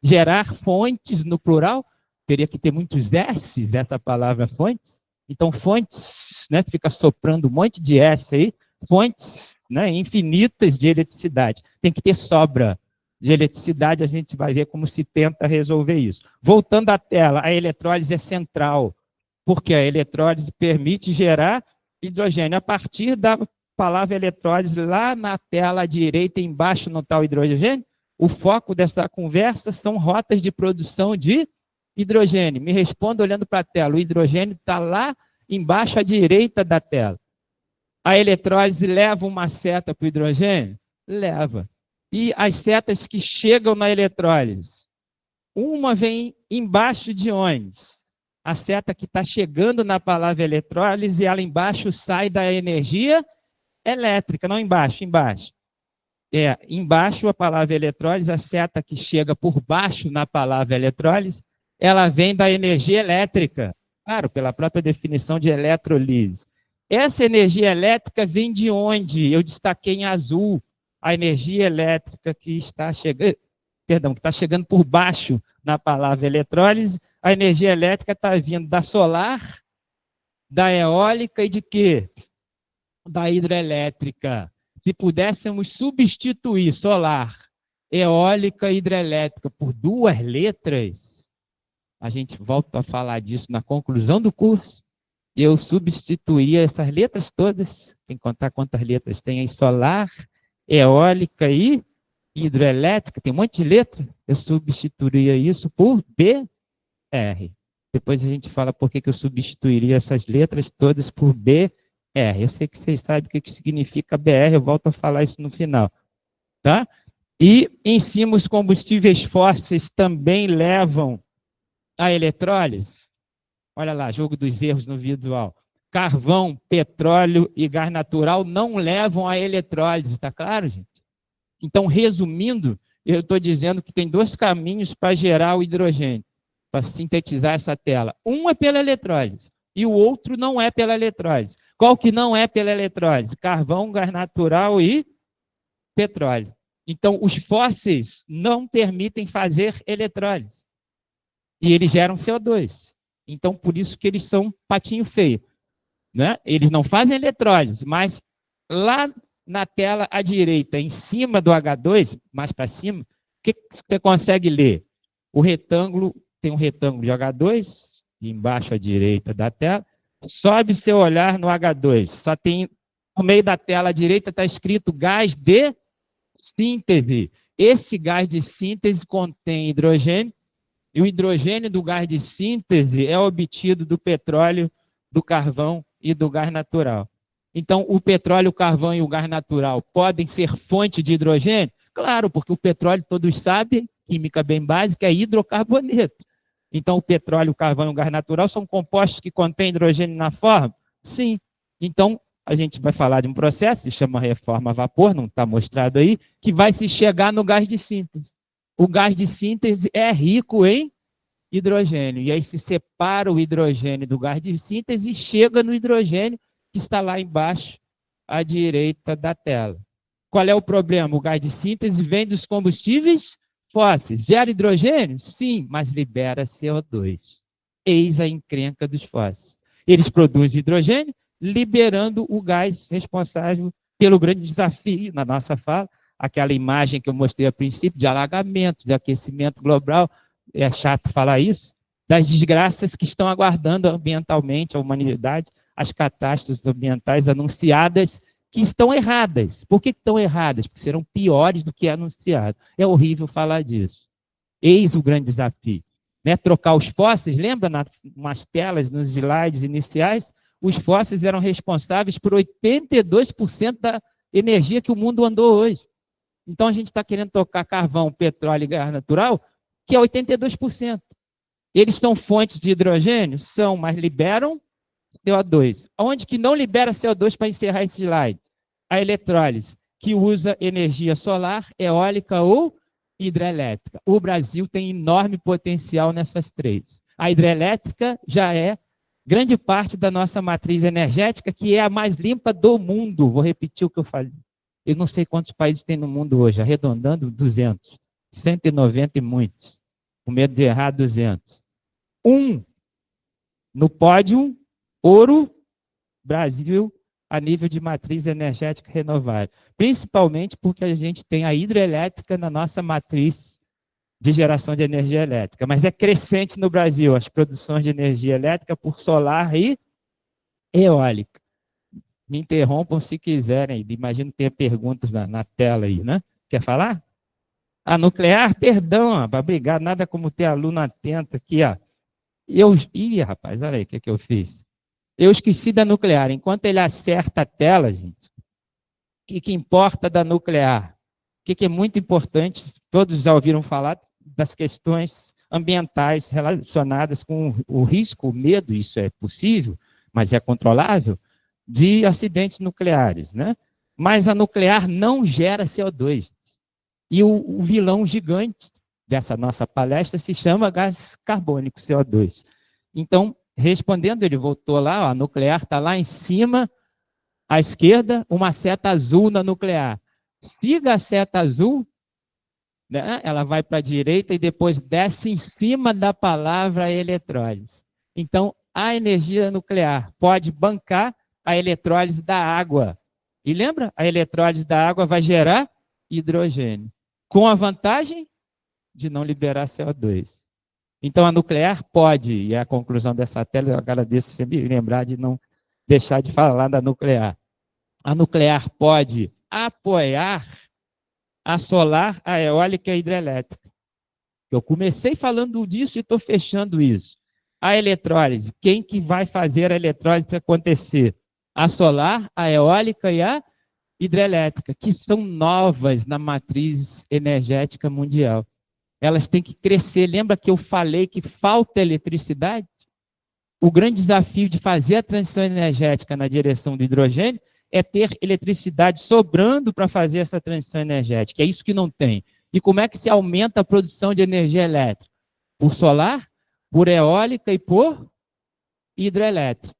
Gerar fontes no plural, teria que ter muitos S's, essa palavra fontes. Então, fontes, né, fica soprando um monte de S aí, fontes, né, infinitas de eletricidade. Tem que ter sobra. de eletricidade, a gente vai ver como se tenta resolver isso. Voltando à tela, a eletrólise é central, porque a eletrólise permite gerar hidrogênio. A partir da palavra eletrólise, lá na tela à direita, embaixo não está o hidrogênio, o foco dessa conversa são rotas de produção de hidrogênio. Me responda olhando para a tela, o hidrogênio está lá embaixo à direita da tela. A eletrólise leva uma seta para o hidrogênio? Leva. E as setas que chegam na eletrólise? Uma vem embaixo de onde? A seta que está chegando na palavra eletrólise, ela embaixo sai da energia elétrica, não embaixo, embaixo. Embaixo a palavra eletrólise, a seta que chega por baixo na palavra eletrólise, ela vem da energia elétrica. Claro, pela própria definição de eletrolise. Essa energia elétrica vem de onde? Eu destaquei em azul a energia elétrica que está chegando, que está chegando por baixo na palavra eletrólise. A energia elétrica está vindo da solar, da eólica e de quê? Da hidrelétrica. Se pudéssemos substituir solar, eólica e hidrelétrica por duas letras, a gente volta a falar disso na conclusão do curso, eu substituía essas letras todas, tem que contar quantas letras tem aí, solar, eólica e hidrelétrica, tem um monte de letra, eu substituiria isso por BR. Depois a gente fala por que eu substituiria essas letras todas por BR. Eu sei que vocês sabem o que significa BR, eu volto a falar isso no final. Tá? E em cima os combustíveis fósseis também levam a eletrólise. Olha lá, jogo dos erros no visual. Carvão, petróleo e gás natural não levam a eletrólise, tá claro, gente? Então, resumindo, eu estou dizendo que tem dois caminhos para gerar o hidrogênio, para sintetizar essa tela. Um é pela eletrólise e o outro não é pela eletrólise. Qual que não é pela eletrólise? Carvão, gás natural e petróleo. Então, os fósseis não permitem fazer eletrólise. E eles geram CO2. Então, por isso que eles são patinho feio. Né? Eles não fazem eletrólise, mas lá na tela à direita, em cima do H2, mais para cima, o que você consegue ler? O retângulo, tem um retângulo de H2, embaixo à direita da tela. Sobe seu olhar no H2. Só tem, no meio da tela à direita, está escrito gás de síntese. Esse gás de síntese contém hidrogênio, e o hidrogênio do gás de síntese é obtido do petróleo, do carvão e do gás natural. Então, o petróleo, o carvão e o gás natural podem ser fonte de hidrogênio? Claro, porque o petróleo, todos sabem, química bem básica, é hidrocarboneto. Então, o petróleo, o carvão e o gás natural são compostos que contêm hidrogênio na forma? Sim. Então, a gente vai falar de um processo, se chama reforma a vapor, não está mostrado aí, que vai se chegar no gás de síntese. O gás de síntese é rico em hidrogênio. E aí se separa o hidrogênio do gás de síntese e chega no hidrogênio que está lá embaixo, à direita da tela. Qual é o problema? O gás de síntese vem dos combustíveis fósseis. Gera hidrogênio? Sim, mas libera CO2. Eis a encrenca dos fósseis. Eles produzem hidrogênio, liberando o gás responsável pelo grande desafio, na nossa fala, aquela imagem que eu mostrei a princípio, de alagamento, de aquecimento global, é chato falar isso, das desgraças que estão aguardando ambientalmente a humanidade, as catástrofes ambientais anunciadas, que estão erradas. Por que estão erradas? Porque serão piores do que é anunciado. É horrível falar disso. Eis o grande desafio. Né? Trocar os fósseis, lembra nas telas, nos slides iniciais, os fósseis eram responsáveis por 82% da energia que o mundo andou hoje. Então, a gente está querendo tocar carvão, petróleo e gás natural, que é 82%. Eles são fontes de hidrogênio? São, mas liberam CO2. Onde que não libera CO2 para encerrar esse slide? A eletrólise, que usa energia solar, eólica ou hidrelétrica. O Brasil tem enorme potencial nessas três. A hidrelétrica já é grande parte da nossa matriz energética, que é a mais limpa do mundo. Vou repetir o que eu falei. Eu não sei quantos países tem no mundo hoje, arredondando 200, 190 e muitos. Com medo de errar, 200. No pódio, ouro, Brasil a nível de matriz energética renovável, principalmente porque a gente tem a hidrelétrica na nossa matriz de geração de energia elétrica, mas é crescente no Brasil as produções de energia elétrica por solar e eólica. Me interrompam se quiserem, imagino que tenha perguntas na tela aí, né? Quer falar? A nuclear, perdão, obrigado, nada como ter aluno atento aqui, ó. Ih, rapaz, olha aí o que eu fiz. Eu esqueci da nuclear. Enquanto ele acerta a tela, gente, o que importa da nuclear? O que é muito importante, todos já ouviram falar das questões ambientais relacionadas com o risco, o medo, isso é possível, mas é controlável, de acidentes nucleares, né? Mas a nuclear não gera CO2. E o vilão gigante dessa nossa palestra se chama gás carbônico, CO2. Então, respondendo, ele voltou lá, ó, a nuclear está lá em cima, à esquerda, uma seta azul na nuclear. Siga a seta azul, né, ela vai para a direita e depois desce em cima da palavra eletrólise. Então, a energia nuclear pode bancar a eletrólise da água. E lembra? A eletrólise da água vai gerar hidrogênio, com a vantagem de não liberar CO2. Então, a nuclear pode, e é a conclusão dessa tela, eu agradeço você me lembrar de não deixar de falar da nuclear. A nuclear pode apoiar a solar, a eólica e a hidrelétrica. Eu comecei falando disso e estou fechando isso. A eletrólise, quem que vai fazer a eletrólise acontecer? A solar, a eólica e a hidrelétrica, que são novas na matriz energética mundial. Elas têm que crescer. Lembra que eu falei que falta eletricidade? O grande desafio de fazer a transição energética na direção do hidrogênio é ter eletricidade sobrando para fazer essa transição energética. É isso que não tem. E como é que se aumenta a produção de energia elétrica? Por solar, por eólica e por hidrelétrica.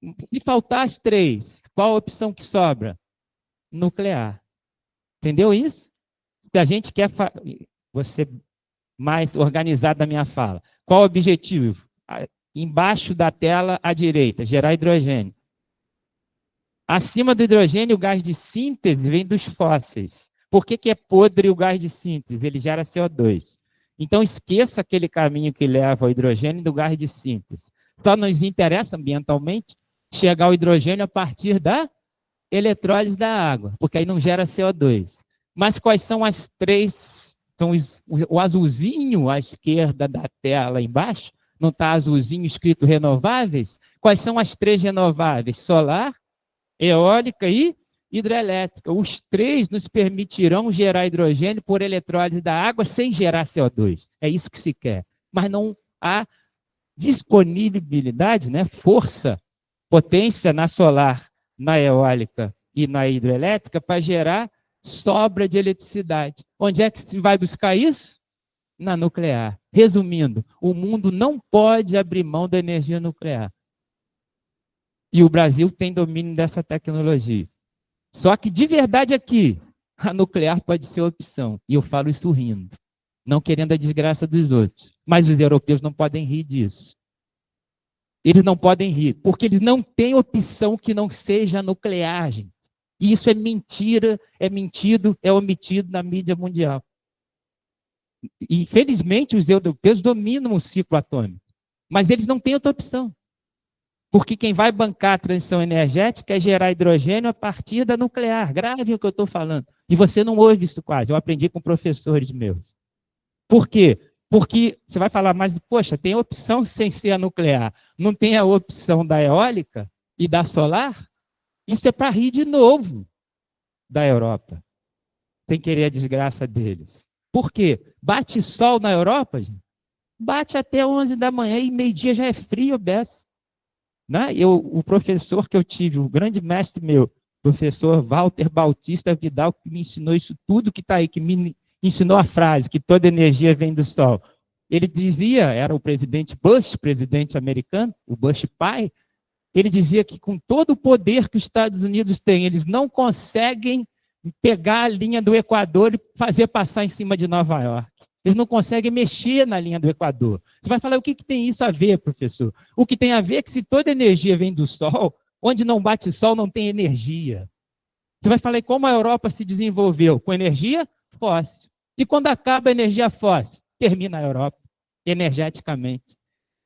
Se faltar as três, qual a opção que sobra? Nuclear. Entendeu isso? Se a gente quer... Você mais organizado da minha fala. Qual o objetivo? Embaixo da tela, à direita, gerar hidrogênio. Acima do hidrogênio, o gás de síntese vem dos fósseis. Por que é podre o gás de síntese? Ele gera CO2. Então, esqueça aquele caminho que leva ao hidrogênio do gás de síntese. Só nos interessa, ambientalmente, chegar ao hidrogênio a partir da eletrólise da água, porque aí não gera CO2. Mas quais são as três? São o azulzinho à esquerda da tela embaixo, não está azulzinho escrito renováveis? Quais são as três renováveis? Solar, eólica e hidrelétrica. Os três nos permitirão gerar hidrogênio por eletrólise da água sem gerar CO2. É isso que se quer. Mas não há disponibilidade, né, força, potência na solar, na eólica e na hidrelétrica para gerar sobra de eletricidade. Onde é que se vai buscar isso? Na nuclear. Resumindo, o mundo não pode abrir mão da energia nuclear. E o Brasil tem domínio dessa tecnologia. Só que, de verdade aqui, a nuclear pode ser opção. E eu falo isso rindo, não querendo a desgraça dos outros. Mas os europeus não podem rir disso. Eles não podem rir, porque eles não têm opção que não seja nuclear, gente. E isso é mentira, é mentido, é omitido na mídia mundial. E, infelizmente, os europeus dominam o ciclo atômico. Mas eles não têm outra opção. Porque quem vai bancar a transição energética é gerar hidrogênio a partir da nuclear. Grave o que eu estou falando. E você não ouve isso quase. Eu aprendi com professores meus. Por quê? Porque você vai falar, mas, poxa, tem opção sem ser a nuclear. Não tem a opção da eólica e da solar? Isso é para rir de novo da Europa, sem querer a desgraça deles. Por quê? Bate sol na Europa, gente? Bate até 11 da manhã e meio-dia já é frio, beça. Né? O professor que eu tive, o grande mestre meu, professor Walter Bautista Vidal, que me ensinou isso tudo que está aí, que me ensinou a frase, que toda energia vem do sol. Ele dizia, era o presidente Bush, presidente americano, o Bush pai, ele dizia que com todo o poder que os Estados Unidos têm, eles não conseguem pegar a linha do Equador e fazer passar em cima de Nova York. Eles não conseguem mexer na linha do Equador. Você vai falar, o que tem isso a ver, professor? O que tem a ver é que se toda energia vem do Sol, Onde não bate sol, não tem energia. Você vai falar, como a Europa se desenvolveu? Com energia fóssil. E quando acaba a energia fóssil? Termina a Europa, energeticamente.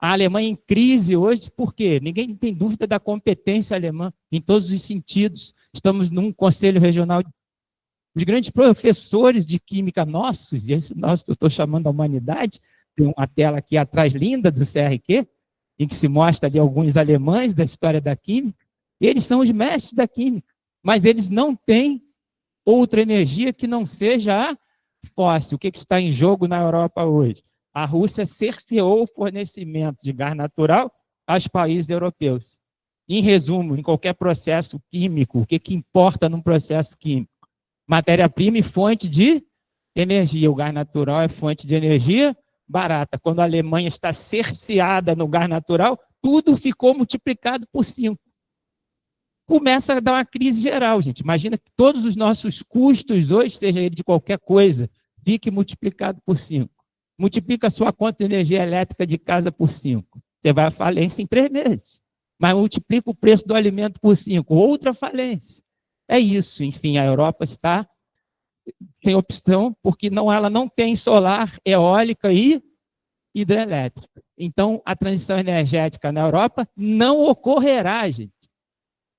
A Alemanha em crise hoje, por quê? Ninguém tem dúvida da competência alemã, em todos os sentidos. Estamos num conselho regional de grandes professores de química nossos, e esse nosso eu estou chamando a humanidade, tem uma tela aqui atrás linda do CRQ, em que se mostra ali alguns alemães da história da química. Eles são os mestres da química, mas eles não têm outra energia que não seja a fóssil. O que está em jogo na Europa hoje? A Rússia cerceou o fornecimento de gás natural aos países europeus. Em resumo, em qualquer processo químico, o que importa num processo químico? Matéria-prima e fonte de energia. O gás natural é fonte de energia barata. Quando a Alemanha está cerceada no gás natural, tudo ficou multiplicado por 5. Começa a dar uma crise geral, gente. Imagina que todos os nossos custos hoje, seja ele de qualquer coisa, fique multiplicado por 5. Multiplica a sua conta de energia elétrica de casa por 5. Você vai à falência em 3 meses. Mas multiplica o preço do alimento por 5. Outra falência. É isso. Enfim, a Europa está sem opção, porque ela não tem solar, eólica e hidrelétrica. Então, a transição energética na Europa não ocorrerá, gente.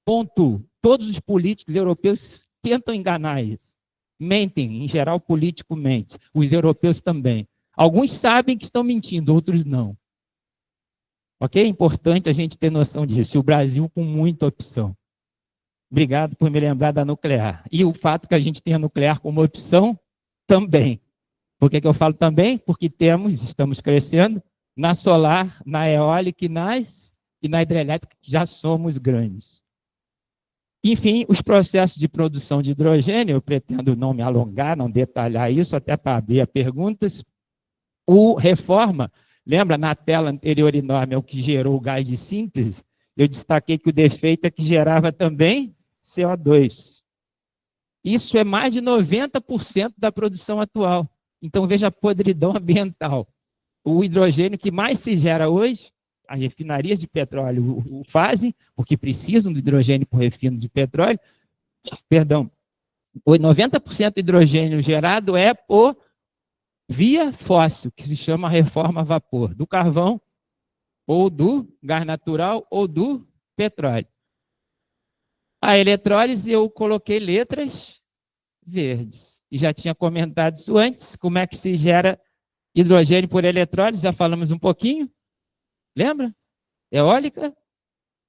Ponto. Todos os políticos europeus tentam enganar isso. Mentem, em geral, o político mente. Os europeus também. Alguns sabem que estão mentindo, outros não. Ok? É importante a gente ter noção disso. E o Brasil com muita opção. Obrigado por me lembrar da nuclear. E o fato que a gente tenha nuclear como opção, também. Por que eu falo também? Porque estamos crescendo na solar, na eólica e na hidrelétrica, que já somos grandes. Enfim, os processos de produção de hidrogênio, eu pretendo não me alongar, não detalhar isso, até para abrir a perguntas. O Reforma, lembra, na tela anterior enorme, é o que gerou o gás de síntese, eu destaquei que o defeito é que gerava também CO2. Isso é mais de 90% da produção atual. Então, veja a podridão ambiental. O hidrogênio que mais se gera hoje, as refinarias de petróleo o fazem, porque precisam do hidrogênio para o refino de petróleo. Perdão, 90% do hidrogênio gerado é por via fóssil, que se chama reforma a vapor, do carvão, ou do gás natural, ou do petróleo. A eletrólise eu coloquei letras verdes. E já tinha comentado isso antes, como é que se gera hidrogênio por eletrólise, já falamos um pouquinho. Lembra? Eólica,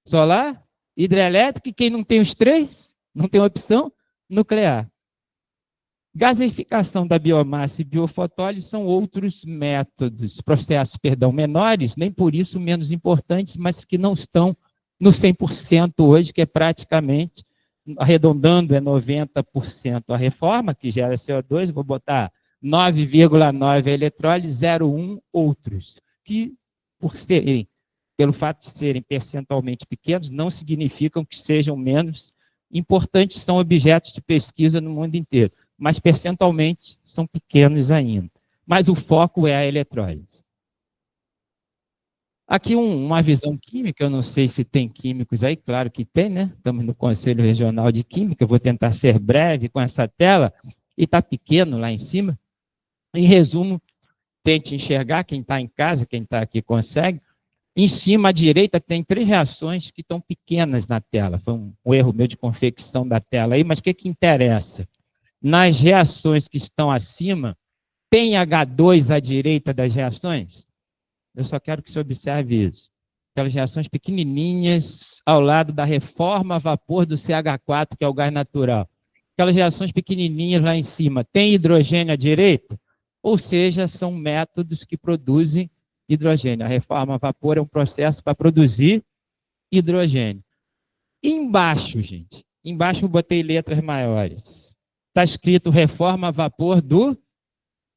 solar, hidrelétrica, e quem não tem os 3, não tem opção, nuclear. Gaseificação da biomassa e biofotólise são outros métodos, processos, menores, nem por isso menos importantes, mas que não estão no 100% hoje, que é praticamente, arredondando, é 90% a reforma, que gera CO2, vou botar 9,9 a eletrólise, 0,1 outros, que pelo fato de serem percentualmente pequenos, não significam que sejam menos importantes, são objetos de pesquisa no mundo inteiro, mas percentualmente são pequenos ainda. Mas o foco é a eletrólise. Aqui uma visão química, eu não sei se tem químicos aí, claro que tem, né? Estamos no Conselho Regional de Química, eu vou tentar ser breve com essa tela, e está pequeno lá em cima. Em resumo, tente enxergar, quem está em casa, quem está aqui consegue. Em cima à direita tem 3 reações que estão pequenas na tela. Foi um erro meu de confecção da tela aí, mas o que interessa? Nas reações que estão acima, tem H2 à direita das reações? Eu só quero que você observe isso. Aquelas reações pequenininhas ao lado da reforma a vapor do CH4, que é o gás natural. Aquelas reações pequenininhas lá em cima. Tem hidrogênio à direita? Ou seja, são métodos que produzem hidrogênio. A reforma a vapor é um processo para produzir hidrogênio. Embaixo, gente, embaixo eu botei letras maiores. Está escrito reforma a vapor do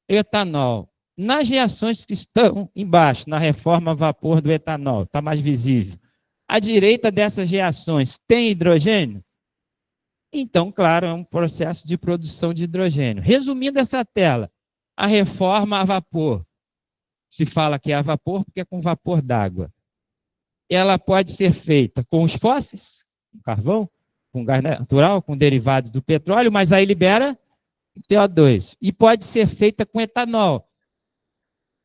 etanol. Nas reações que estão embaixo, na reforma a vapor do etanol, está mais visível. À direita dessas reações, tem hidrogênio? Então, claro, é um processo de produção de hidrogênio. Resumindo essa tela, a reforma a vapor, se fala que é a vapor porque é com vapor d'água. Ela pode ser feita com os fósseis, com carvão, com gás natural, com derivados do petróleo, mas aí libera CO2. E pode ser feita com etanol.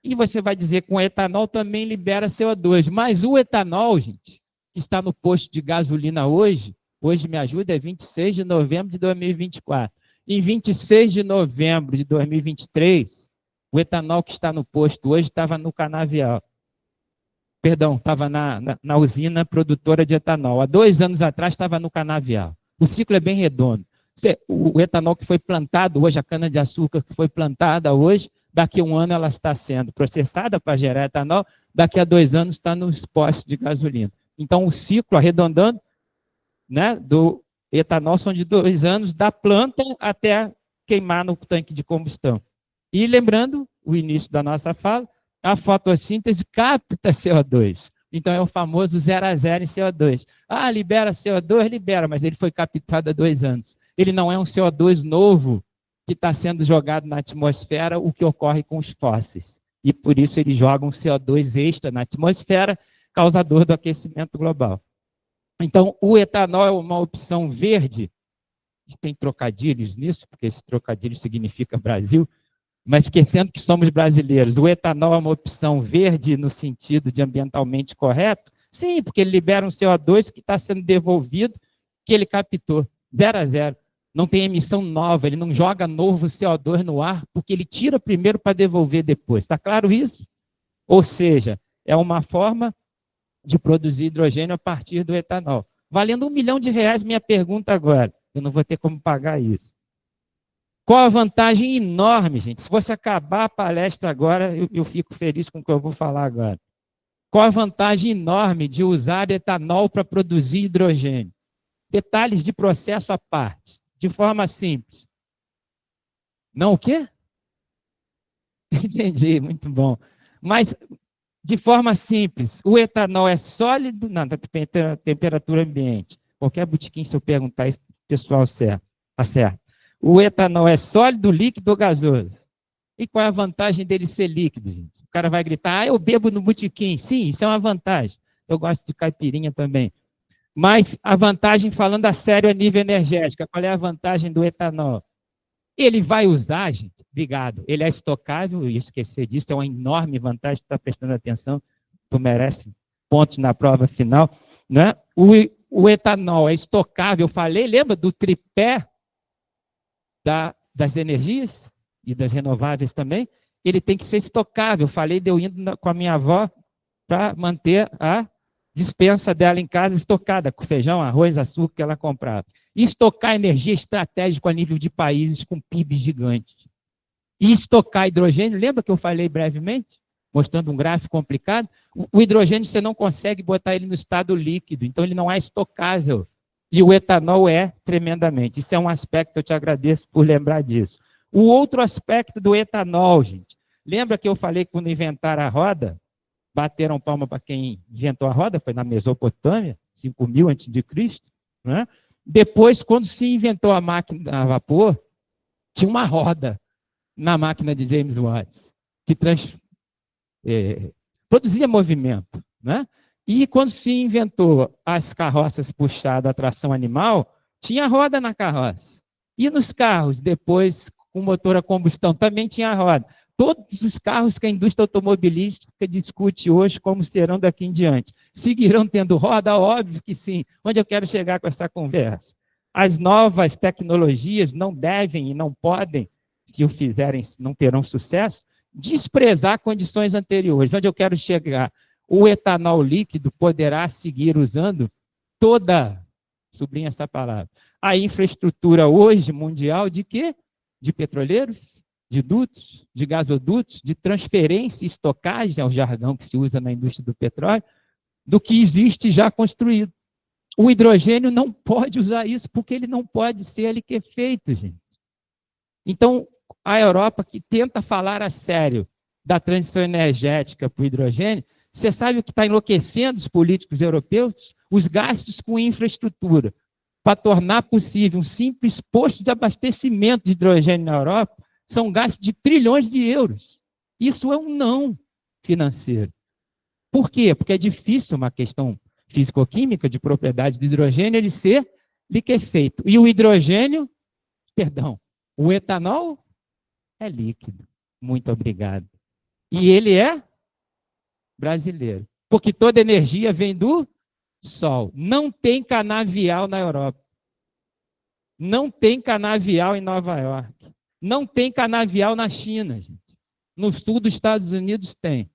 E você vai dizer que com etanol também libera CO2. Mas o etanol, gente, que está no posto de gasolina hoje me ajuda, é 26 de novembro de 2024. Em 26 de novembro de 2023, o etanol que está no posto hoje estava no canavial. Perdão, estava na usina produtora de etanol. Há 2 anos atrás estava no canavial. O ciclo é bem redondo. O etanol que foi plantado hoje, a cana-de-açúcar que foi plantada hoje, daqui a 1 ano ela está sendo processada para gerar etanol, daqui a 2 anos está nos postos de gasolina. Então, o ciclo, arredondando, né, do etanol são de 2 anos, da planta até queimar no tanque de combustão. E lembrando, o início da nossa fala, a fotossíntese capta CO2. Então, é o famoso 0 a 0 em CO2. Ah, libera CO2? Libera, mas ele foi captado há 2 anos. Ele não é um CO2 novo que está sendo jogado na atmosfera, o que ocorre com os fósseis. E por isso eles jogam CO2 extra na atmosfera, causador do aquecimento global. Então, o etanol é uma opção verde, tem trocadilhos nisso, porque esse trocadilho significa Brasil, mas esquecendo que somos brasileiros, o etanol é uma opção verde no sentido de ambientalmente correto? Sim, porque ele libera um CO2 que está sendo devolvido, que ele captou, 0 a 0. Não tem emissão nova, ele não joga novo CO2 no ar, porque ele tira primeiro para devolver depois. Está claro isso? Ou seja, é uma forma de produzir hidrogênio a partir do etanol. Valendo R$1 milhão, minha pergunta agora. Eu não vou ter como pagar isso. Qual a vantagem enorme, gente? Se você acabar a palestra agora, eu fico feliz com o que eu vou falar agora. Qual a vantagem enorme de usar etanol para produzir hidrogênio? Detalhes de processo à parte, de forma simples. Não o quê? Entendi, muito bom. Mas, de forma simples, o etanol é sólido na temperatura ambiente. Qualquer botequim, se eu perguntar isso, o pessoal acerta. O etanol é sólido, líquido ou gasoso? E qual é a vantagem dele ser líquido, gente? O cara vai gritar, eu bebo no botequim. Sim, isso é uma vantagem. Eu gosto de caipirinha também. Mas a vantagem, falando a sério a nível energético, qual é a vantagem do etanol? Ele vai usar, gente, obrigado, ele é estocável, e esquecer disso é uma enorme vantagem, está prestando atenção, tu merece pontos na prova final, né? O etanol é estocável, eu falei, lembra do tripé das energias e das renováveis também? Ele tem que ser estocável, eu falei de eu indo com a minha avó para manter a dispensa dela em casa estocada, com feijão, arroz, açúcar que ela comprava. E estocar energia estratégica a nível de países com PIB gigantes. E estocar hidrogênio, lembra que eu falei brevemente? Mostrando um gráfico complicado? O hidrogênio você não consegue botar ele no estado líquido, então ele não é estocável. E o etanol é tremendamente. Isso é um aspecto, eu te agradeço por lembrar disso. O outro aspecto do etanol, gente. Lembra que eu falei que quando inventaram a roda, bateram palma para quem inventou a roda, foi na Mesopotâmia, 5.000 a.C., né? Depois, quando se inventou a máquina a vapor, tinha uma roda na máquina de James Watt, que produzia movimento, né? E quando se inventou as carroças puxadas a tração animal, tinha roda na carroça. E nos carros, depois, com motor a combustão, também tinha roda. Todos os carros que a indústria automobilística discute hoje como serão daqui em diante. Seguirão tendo roda? Óbvio que sim. Onde eu quero chegar com essa conversa? As novas tecnologias não devem e não podem, se o fizerem, não terão sucesso, desprezar condições anteriores. Onde eu quero chegar? O etanol líquido poderá seguir usando toda, sublinha essa palavra, a infraestrutura hoje mundial de quê? De petroleiros, de dutos, de gasodutos, de transferência e estocagem, é o jargão que se usa na indústria do petróleo, do que existe já construído. O hidrogênio não pode usar isso, porque ele não pode ser liquefeito, gente. Então, a Europa que tenta falar a sério da transição energética para o hidrogênio, você sabe o que está enlouquecendo os políticos europeus? Os gastos com infraestrutura, para tornar possível um simples posto de abastecimento de hidrogênio na Europa, são gastos de trilhões de euros. Isso é um não financeiro. Por quê? Porque é difícil uma questão físico-química de propriedades do hidrogênio, ele ser liquefeito. E o hidrogênio, perdão, o etanol é líquido. Muito obrigado. E ele é brasileiro. Porque toda energia vem do Sol. Não tem canavial na Europa. Não tem canavial em Nova York. Não tem canavial na China, gente. No sul dos Estados Unidos tem.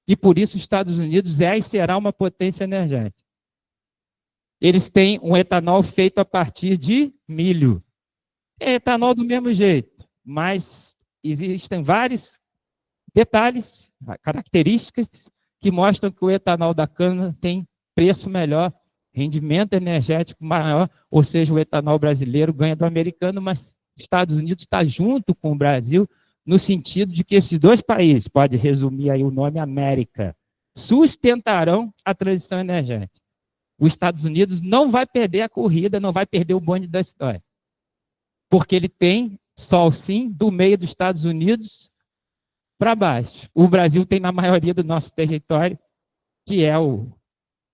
E por isso os Estados Unidos é e será uma potência energética. Eles têm um etanol feito a partir de milho. É etanol do mesmo jeito, mas existem vários detalhes, características que mostram que o etanol da cana tem preço melhor, rendimento energético maior, ou seja, o etanol brasileiro ganha do americano, mas os Estados Unidos está junto com o Brasil no sentido de que esses dois países, pode resumir aí o nome América, sustentarão a transição energética. Os Estados Unidos não vai perder a corrida, não vai perder o bonde da história. Porque ele tem sol, sim, do meio dos Estados Unidos para baixo. O Brasil tem na maioria do nosso território, que é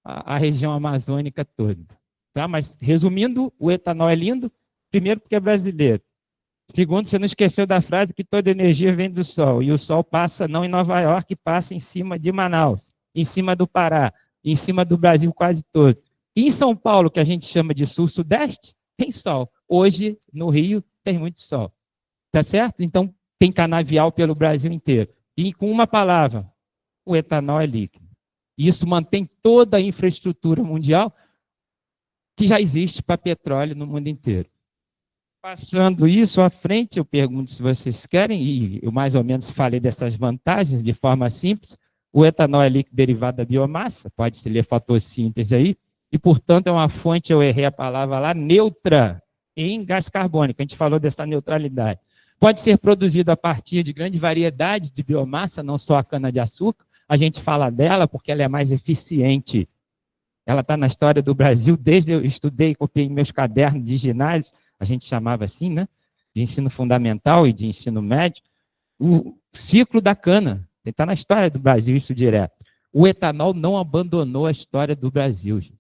a região amazônica toda. Tá? Mas, resumindo, o etanol é lindo, primeiro porque é brasileiro. Segundo, você não esqueceu da frase que toda energia vem do Sol. E o Sol passa não em Nova York, passa em cima de Manaus, em cima do Pará, em cima do Brasil quase todo. E em São Paulo, que a gente chama de sul-sudeste, tem Sol. Hoje, no Rio, tem muito Sol. Tá certo? Então, tem canavial pelo Brasil inteiro. E com uma palavra, o etanol é líquido. E isso mantém toda a infraestrutura mundial que já existe para petróleo no mundo inteiro. Passando isso à frente, eu pergunto se vocês querem, e eu mais ou menos falei dessas vantagens de forma simples. O etanol é líquido derivado da biomassa, pode-se ler fotossíntese aí, e, portanto, é uma fonte, eu errei a palavra lá, neutra em gás carbônico. A gente falou dessa neutralidade. Pode ser produzido a partir de grande variedade de biomassa, não só a cana-de-açúcar. A gente fala dela porque ela é mais eficiente. Ela está na história do Brasil, desde eu estudei, copiei meus cadernos de ginásio, a gente chamava assim, né? De ensino fundamental e de ensino médio, o ciclo da cana. Está na história do Brasil isso direto. O etanol não abandonou a história do Brasil, gente.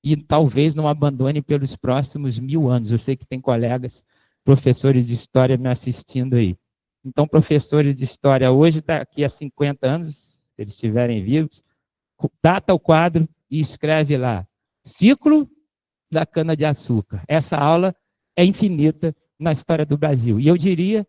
E talvez não abandone pelos próximos 1000 anos. Eu sei que tem colegas, professores de história me assistindo aí. Então, professores de história hoje, daqui a 50 anos, se eles estiverem vivos, data o quadro e escreve lá, ciclo da cana-de-açúcar. Essa aula é infinita na história do Brasil. E eu diria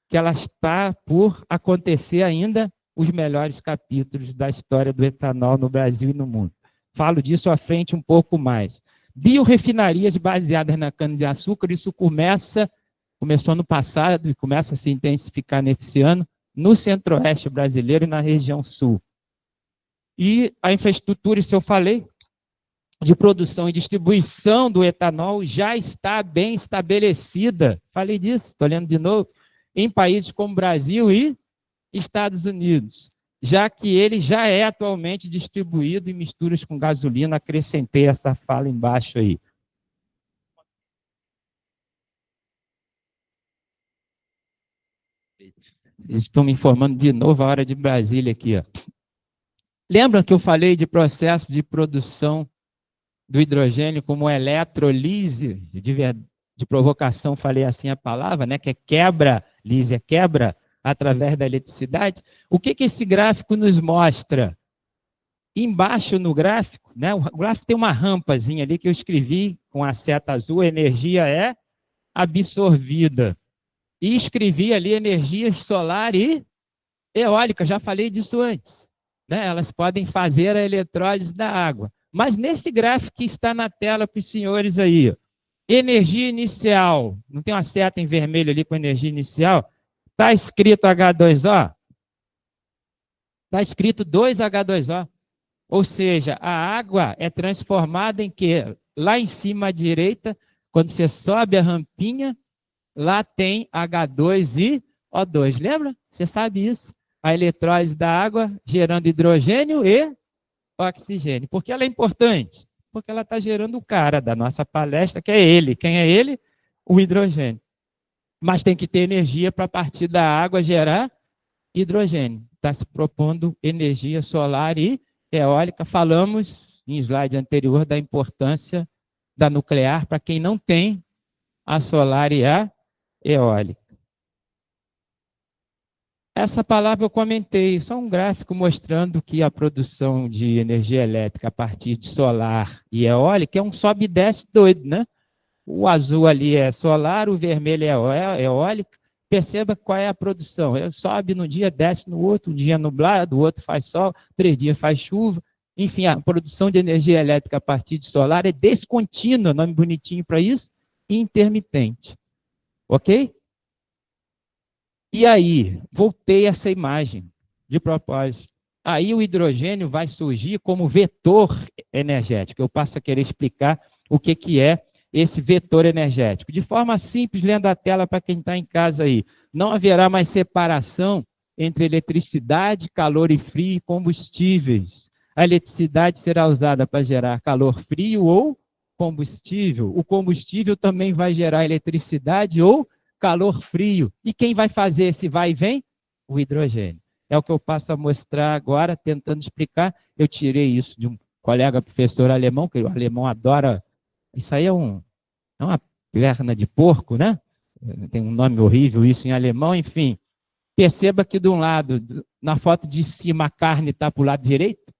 que ela está por acontecer ainda os melhores capítulos da história do etanol no Brasil e no mundo. Falo disso à frente um pouco mais. Biorefinarias baseadas na cana-de-açúcar, isso começou no passado e começa a se intensificar nesse ano, no centro-oeste brasileiro e na região sul. E a infraestrutura, isso eu falei, de produção e distribuição do etanol já está bem estabelecida. Falei disso, estou lendo de novo, em países como Brasil e Estados Unidos, já que ele já é atualmente distribuído em misturas com gasolina. Acrescentei essa fala embaixo aí. Estou me informando de novo a hora de Brasília aqui. Ó. Lembram que eu falei de processo de produção do hidrogênio como eletrolise, de provocação, falei assim a palavra, né, que é quebra, lise é quebra, através da eletricidade? O que esse gráfico nos mostra? Embaixo no gráfico, né, o gráfico tem uma rampazinha ali que eu escrevi com a seta azul, a energia é absorvida. E escrevi ali energias solar e eólica, já falei disso antes. Né? Elas podem fazer a eletrólise da água. Mas nesse gráfico que está na tela para os senhores aí, ó, energia inicial, não tem uma seta em vermelho ali com energia inicial? Está escrito H2O? Está escrito 2H2O. Ou seja, a água é transformada em quê? Lá em cima à direita, quando você sobe a rampinha, lá tem H2 e O2. Lembra? Você sabe isso. A eletrólise da água gerando hidrogênio e oxigênio. Por que ela é importante? Porque ela está gerando o cara da nossa palestra, que é ele. Quem é ele? O hidrogênio. Mas tem que ter energia para, a partir da água, gerar hidrogênio. Está se propondo energia solar e eólica. Falamos em slide anterior da importância da nuclear para quem não tem a solar e a eólica. Essa palavra eu comentei, só um gráfico mostrando que a produção de energia elétrica a partir de solar e eólica é um sobe e desce doido, né? O azul ali é solar, o vermelho é eólica. Perceba qual é a produção. Ele sobe num dia, desce no outro, um dia nublado, o outro faz sol, 3 dias faz chuva. Enfim, a produção de energia elétrica a partir de solar é descontínua, nome bonitinho para isso, e intermitente. Ok? E aí, voltei essa imagem de propósito. Aí o hidrogênio vai surgir como vetor energético. Eu passo a querer explicar o que é esse vetor energético. De forma simples, lendo a tela para quem está em casa aí, não haverá mais separação entre eletricidade, calor e frio e combustíveis. A eletricidade será usada para gerar calor frio ou combustível. O combustível também vai gerar eletricidade ou calor frio. E quem vai fazer esse vai e vem? O hidrogênio. É o que eu passo a mostrar agora, tentando explicar. Eu tirei isso de um colega professor alemão, que o alemão adora. Isso aí é uma perna de porco, né? Tem um nome horrível isso em alemão, enfim. Perceba que de um lado, na foto de cima, a carne está para o lado direito,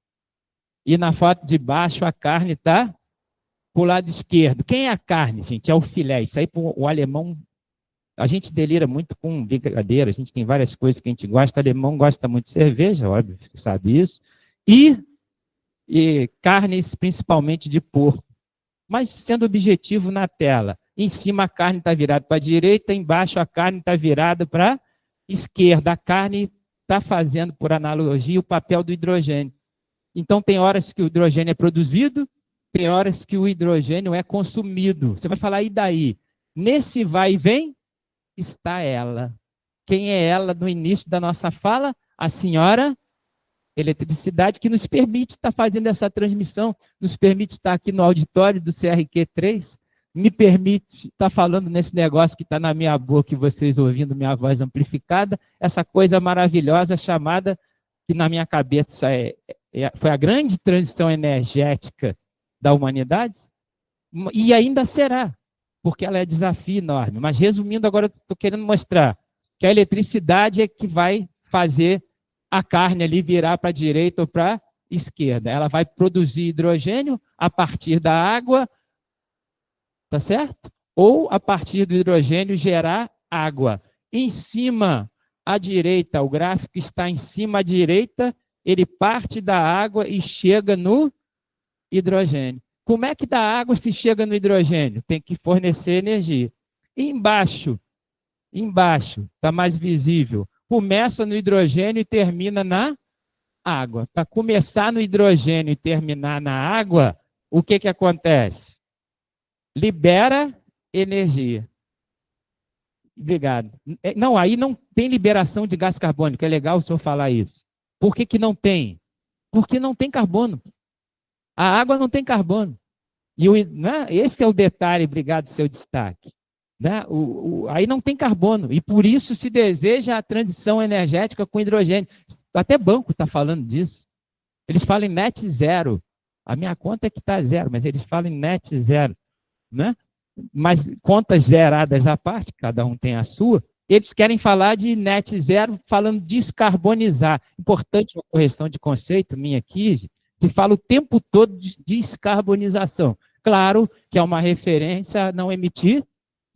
e na foto de baixo, a carne está para o lado esquerdo. Quem é a carne, gente? É o filé. Isso aí, o alemão. A gente delira muito com brigadeiro, a gente tem várias coisas que a gente gosta. O alemão gosta muito de cerveja, óbvio, você sabe isso. E carnes, principalmente de porco. Mas sendo objetivo na tela, em cima a carne está virada para a direita, embaixo a carne está virada para a esquerda. A carne está fazendo, por analogia, o papel do hidrogênio. Então, tem horas que o hidrogênio é produzido, tem horas que o hidrogênio é consumido. Você vai falar, e daí? Nesse vai e vem, está ela. Quem é ela no início da nossa fala? A senhora eletricidade, que nos permite estar fazendo essa transmissão, nos permite estar aqui no auditório do CRQ3, me permite estar falando nesse negócio que está na minha boca e vocês ouvindo minha voz amplificada, essa coisa maravilhosa chamada, que na minha cabeça foi a grande transição energética da humanidade, e ainda será, porque ela é desafio enorme. Mas resumindo, agora estou querendo mostrar que a eletricidade é que vai fazer a carne ali virar para a direita ou para a esquerda. Ela vai produzir hidrogênio a partir da água, tá certo? Ou a partir do hidrogênio gerar água. Em cima à direita, o gráfico está em cima à direita, ele parte da água e chega no hidrogênio. Como é que da água se chega no hidrogênio? Tem que fornecer energia. Embaixo, está mais visível, começa no hidrogênio e termina na água. Para começar no hidrogênio e terminar na água, o que acontece? Libera energia. Obrigado. Não, aí não tem liberação de gás carbônico. É legal o senhor falar isso. Por que não tem? Porque não tem carbono. A água não tem carbono. Né? Esse é o detalhe, obrigado, seu destaque. Né? Aí não tem carbono, e por isso se deseja a transição energética com hidrogênio. Até banco está falando disso. Eles falam em net zero. A minha conta é que está zero, mas eles falam em net zero. Né? Mas contas zeradas à parte, cada um tem a sua, eles querem falar de net zero, falando descarbonizar. Importante uma correção de conceito minha aqui, que fala o tempo todo de descarbonização. Claro que é uma referência a não emitir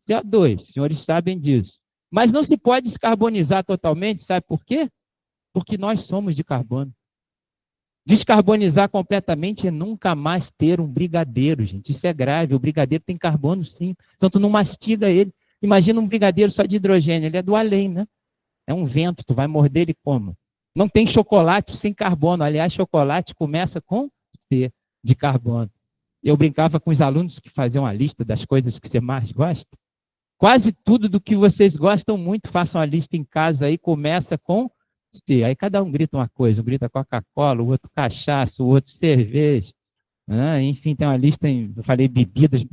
CO2, os senhores sabem disso. Mas não se pode descarbonizar totalmente, sabe por quê? Porque nós somos de carbono. Descarbonizar completamente é nunca mais ter um brigadeiro, gente. Isso é grave. O brigadeiro tem carbono, sim. Então, tu não mastiga ele. Imagina um brigadeiro só de hidrogênio. Ele é do além, né? É um vento. Tu vai morder ele como? Não tem chocolate sem carbono. Aliás, chocolate começa com C, de carbono. Eu brincava com os alunos que faziam a lista das coisas que você mais gosta. Quase tudo do que vocês gostam muito, façam a lista em casa aí, começa com C. Aí cada um grita uma coisa, um grita Coca-Cola, o outro cachaça, o outro cerveja. Enfim, tem uma lista, eu falei bebidas,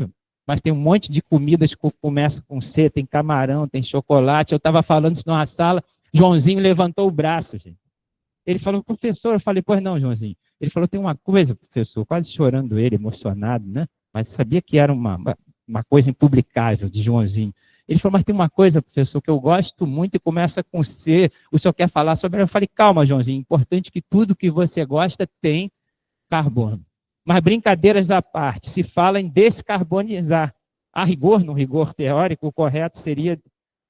mas tem um monte de comidas que começam com C, tem camarão, tem chocolate. Eu estava falando isso numa sala, Joãozinho levantou o braço, gente. Ele falou, professor, eu falei, pois não, Joãozinho. Ele falou, tem uma coisa, professor, quase chorando ele, emocionado, né? Mas sabia que era uma coisa impublicável de Joãozinho. Ele falou, mas tem uma coisa, professor, que eu gosto muito e começa com C. O senhor quer falar sobre ela? Eu falei, calma, Joãozinho, importante que tudo que você gosta tem carbono. Mas brincadeiras à parte, se fala em descarbonizar. A rigor, no rigor teórico, o correto seria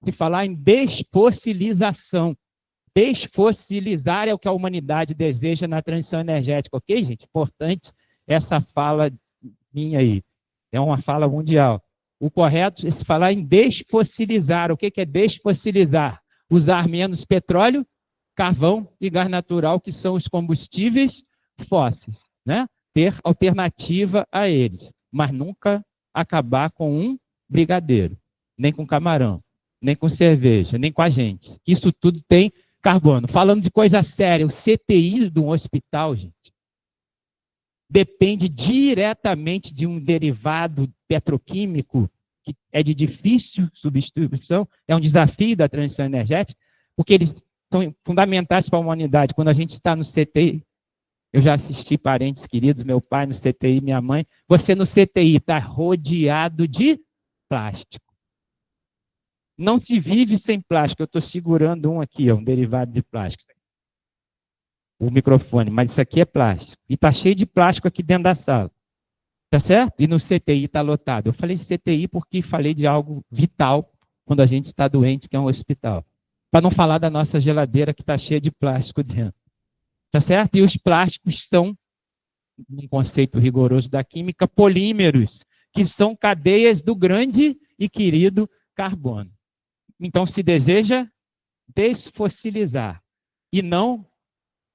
se falar em desfossilização. Desfossilizar é o que a humanidade deseja na transição energética, ok, gente? Importante essa fala minha aí. É uma fala mundial. O correto é se falar em desfossilizar. O que é desfossilizar? Usar menos petróleo, carvão e gás natural, que são os combustíveis fósseis, né? Ter alternativa a eles, mas nunca acabar com um brigadeiro, nem com camarão, nem com cerveja, nem com a gente. Isso tudo tem carbono. Falando de coisa séria, o CTI de um hospital, gente, depende diretamente de um derivado petroquímico que é de difícil substituição, é um desafio da transição energética, porque eles são fundamentais para a humanidade. Quando a gente está no CTI, eu já assisti parentes queridos, meu pai no CTI, minha mãe, você no CTI está rodeado de plástico. Não se vive sem plástico. Eu estou segurando um aqui, um derivado de plástico. O microfone, mas isso aqui é plástico. E está cheio de plástico aqui dentro da sala. Tá certo? E no CTI está lotado. Eu falei CTI porque falei de algo vital quando a gente está doente, que é um hospital. Para não falar da nossa geladeira que está cheia de plástico dentro. Tá certo? E os plásticos são, num conceito rigoroso da química, polímeros, que são cadeias do grande e querido carbono. Então, se deseja desfossilizar e não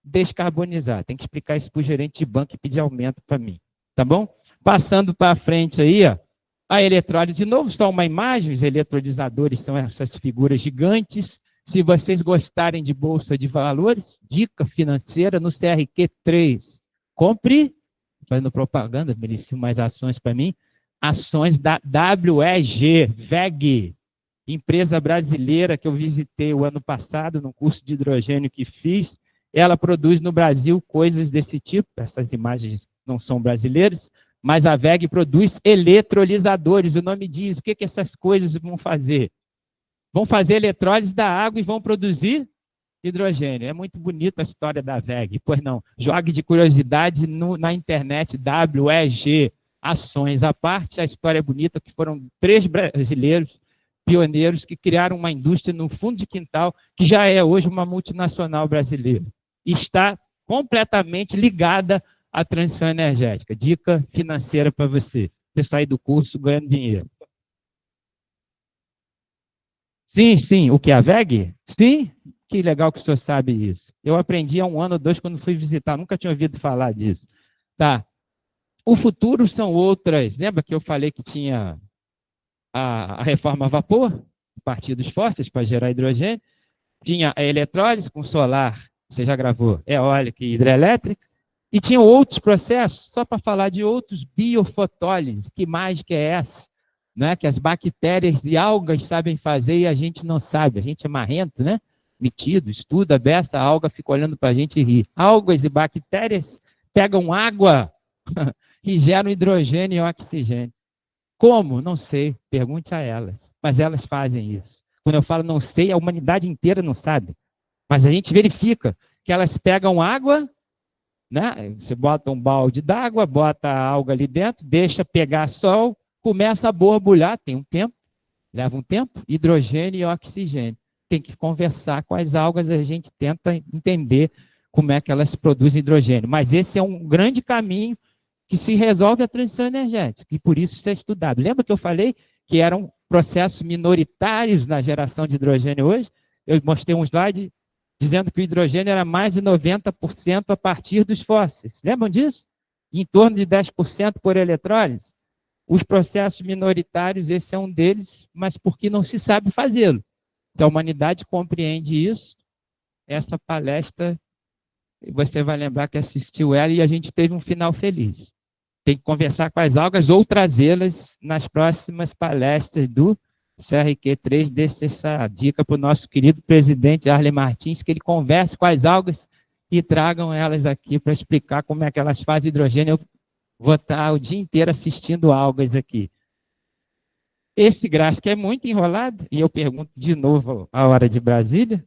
descarbonizar. Tem que explicar isso para o gerente de banco e pedir aumento para mim. Tá bom? Passando para frente aí, ó, a eletrólise, de novo, só uma imagem, os eletrolisadores são essas figuras gigantes. Se vocês gostarem de bolsa de valores, dica financeira no CRQ3. Compre, fazendo propaganda, merecia mais ações para mim, ações da WEG, empresa brasileira que eu visitei o ano passado, no curso de hidrogênio que fiz. Ela produz no Brasil coisas desse tipo, essas imagens não são brasileiras, mas a WEG produz eletrolisadores. O nome diz, o que essas coisas vão fazer? Vão fazer eletrólise da água e vão produzir hidrogênio. É muito bonita a história da WEG. Pois não, jogue de curiosidade na internet, WEG, ações à parte. A história é bonita, que foram 3 brasileiros pioneiros que criaram uma indústria no fundo de quintal, que já é hoje uma multinacional brasileira. E está completamente ligada à transição energética. Dica financeira para você. Você sair do curso ganhando dinheiro. Sim, sim. O que? A WEG? Sim. Que legal que o senhor sabe isso. Eu aprendi há 1 ano ou 2 quando fui visitar. Nunca tinha ouvido falar disso. Tá. O futuro são outras. Lembra que eu falei que tinha a reforma a vapor, a partir dos fósseis para gerar hidrogênio? Tinha a eletrólise com solar, você já gravou, eólica e hidrelétrica. E tinha outros processos, só para falar de outros, biofotólise. Que mágica é essa? Né, que as bactérias e algas sabem fazer e a gente não sabe. A gente é marrento, né? Metido, estuda, beça, a alga fica olhando para a gente e ri. Algas e bactérias pegam água e geram hidrogênio e oxigênio. Como? Não sei. Pergunte a elas. Mas elas fazem isso. Quando eu falo não sei, a humanidade inteira não sabe. Mas a gente verifica que elas pegam água, né? Você bota um balde d'água, bota a alga ali dentro, deixa pegar sol, começa a borbulhar, tem um tempo, leva um tempo, hidrogênio e oxigênio. Tem que conversar com as algas, a gente tenta entender como é que elas produzem hidrogênio. Mas esse é um grande caminho que se resolve a transição energética, e por isso isso é estudado. Lembra que eu falei que eram processos minoritários na geração de hidrogênio hoje? Eu mostrei um slide dizendo que o hidrogênio era mais de 90% a partir dos fósseis. Lembram disso? Em torno de 10% por eletrólise. Os processos minoritários, esse é um deles, mas porque não se sabe fazê-lo. Se a humanidade compreende isso, essa palestra, você vai lembrar que assistiu ela e a gente teve um final feliz. Tem que conversar com as algas ou trazê-las nas próximas palestras do CRQ3. Deixa essa dica para o nosso querido presidente Arlen Martins, que ele converse com as algas e tragam elas aqui para explicar como é que elas fazem hidrogênio. Eu vou estar o dia inteiro assistindo algas aqui. Esse gráfico é muito enrolado, e eu pergunto de novo a hora de Brasília.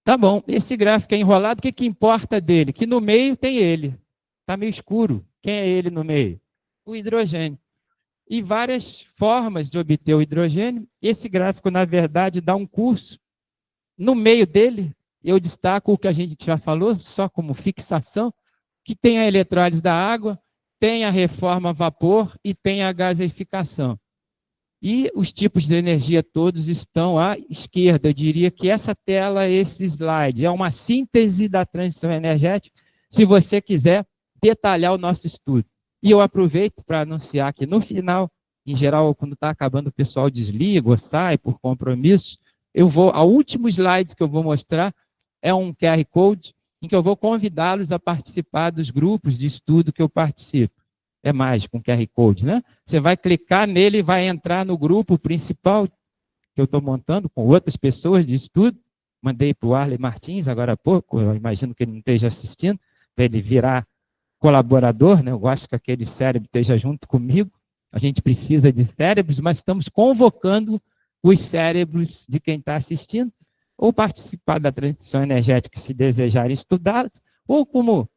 Tá bom, esse gráfico é enrolado, o que importa dele? Que no meio tem ele. Está meio escuro. Quem é ele no meio? O hidrogênio. E várias formas de obter o hidrogênio. Esse gráfico, na verdade, dá um curso. No meio dele, eu destaco o que a gente já falou, só como fixação, que tem a eletrólise da água, tem a reforma a vapor e tem a gaseificação. E os tipos de energia todos estão à esquerda. Eu diria que essa tela, esse slide, é uma síntese da transição energética, se você quiser detalhar o nosso estudo. E eu aproveito para anunciar que no final, em geral, quando está acabando, o pessoal desliga ou sai por compromisso, ao último slide que eu vou mostrar é um QR Code em que eu vou convidá-los a participar dos grupos de estudo que eu participo. É mágico um QR Code, né? Você vai clicar nele e vai entrar no grupo principal que eu estou montando com outras pessoas de estudo. Mandei para o Arley Martins agora há pouco, eu imagino que ele não esteja assistindo, para ele virar colaborador, né? Eu gosto que aquele cérebro esteja junto comigo. A gente precisa de cérebros, mas estamos convocando os cérebros de quem está assistindo, ou participar da transição energética se desejarem estudá-los, ou como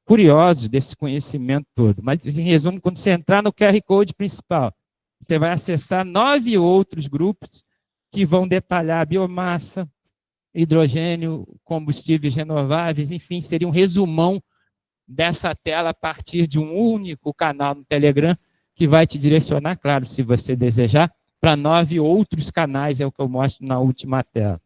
curiosos desse conhecimento todo. Mas, em resumo, quando você entrar no QR Code principal, você vai acessar 9 outros grupos que vão detalhar biomassa, hidrogênio, combustíveis renováveis, enfim, seria um resumão dessa tela a partir de um único canal no Telegram que vai te direcionar, claro, se você desejar, para 9 outros canais, é o que eu mostro na última tela.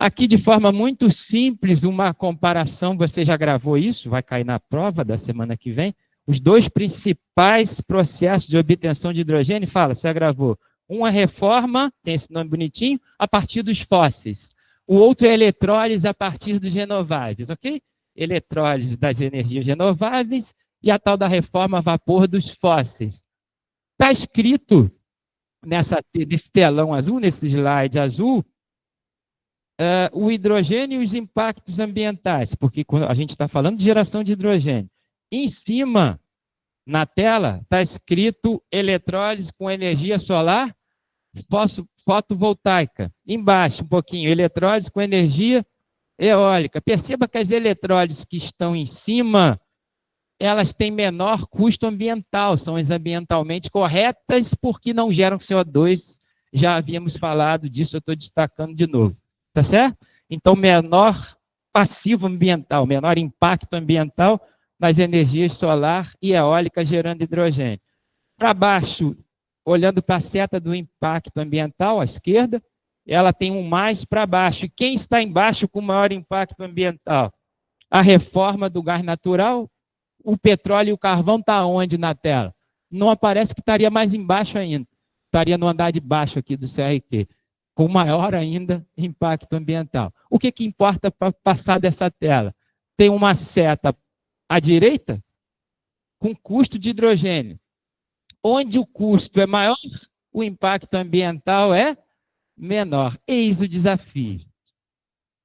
Aqui, de forma muito simples, uma comparação, você já gravou isso, vai cair na prova da semana que vem, os 2 principais processos de obtenção de hidrogênio, você já gravou. Uma reforma, tem esse nome bonitinho, a partir dos fósseis. O outro é eletrólise a partir dos renováveis, ok? Eletrólise das energias renováveis e a tal da reforma a vapor dos fósseis. Está escrito nesse telão azul, nesse slide azul, o hidrogênio e os impactos ambientais, porque quando a gente está falando de geração de hidrogênio. Em cima, na tela, está escrito eletrólise com energia solar fotovoltaica. Embaixo, um pouquinho, eletrólise com energia eólica. Perceba que as eletrólises que estão em cima, elas têm menor custo ambiental, são as ambientalmente corretas porque não geram CO2. Já havíamos falado disso, eu estou destacando de novo. Tá certo? Então, menor passivo ambiental, menor impacto ambiental nas energias solar e eólica gerando hidrogênio. Para baixo, olhando para a seta do impacto ambiental, à esquerda, ela tem um mais para baixo. E quem está embaixo com maior impacto ambiental? A reforma do gás natural, o petróleo e o carvão está onde na tela? Não aparece que estaria mais embaixo ainda. Estaria no andar de baixo aqui do CRT. Com maior ainda impacto ambiental. O que importa para passar dessa tela? Tem uma seta à direita com custo de hidrogênio. Onde o custo é maior, o impacto ambiental é menor. Eis o desafio.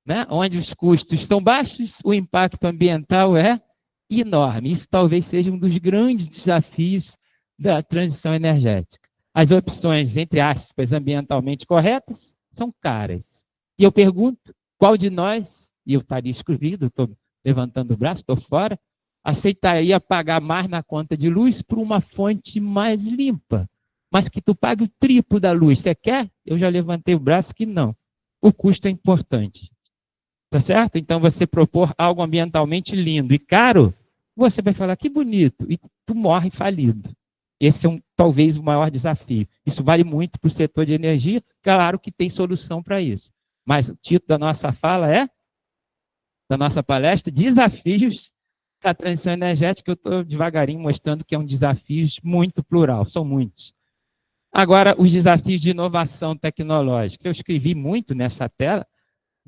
Né? Onde os custos são baixos, o impacto ambiental é enorme. Isso talvez seja um dos grandes desafios da transição energética. As opções, entre aspas, ambientalmente corretas, são caras. E eu pergunto, qual de nós, e eu estaria excluído, estou levantando o braço, estou fora, aceitaria pagar mais na conta de luz por uma fonte mais limpa, mas que tu pague o triplo da luz? Você quer? Eu já levantei o braço que não. O custo é importante. Tá certo? Então, você propor algo ambientalmente lindo e caro, você vai falar que bonito, e tu morre falido. Esse é talvez o maior desafio. Isso vale muito para o setor de energia, claro que tem solução para isso. Mas o título da nossa fala da nossa palestra, Desafios da Transição Energética. Eu estou devagarinho mostrando que é um desafio muito plural, são muitos. Agora, os desafios de inovação tecnológica. Eu escrevi muito nessa tela,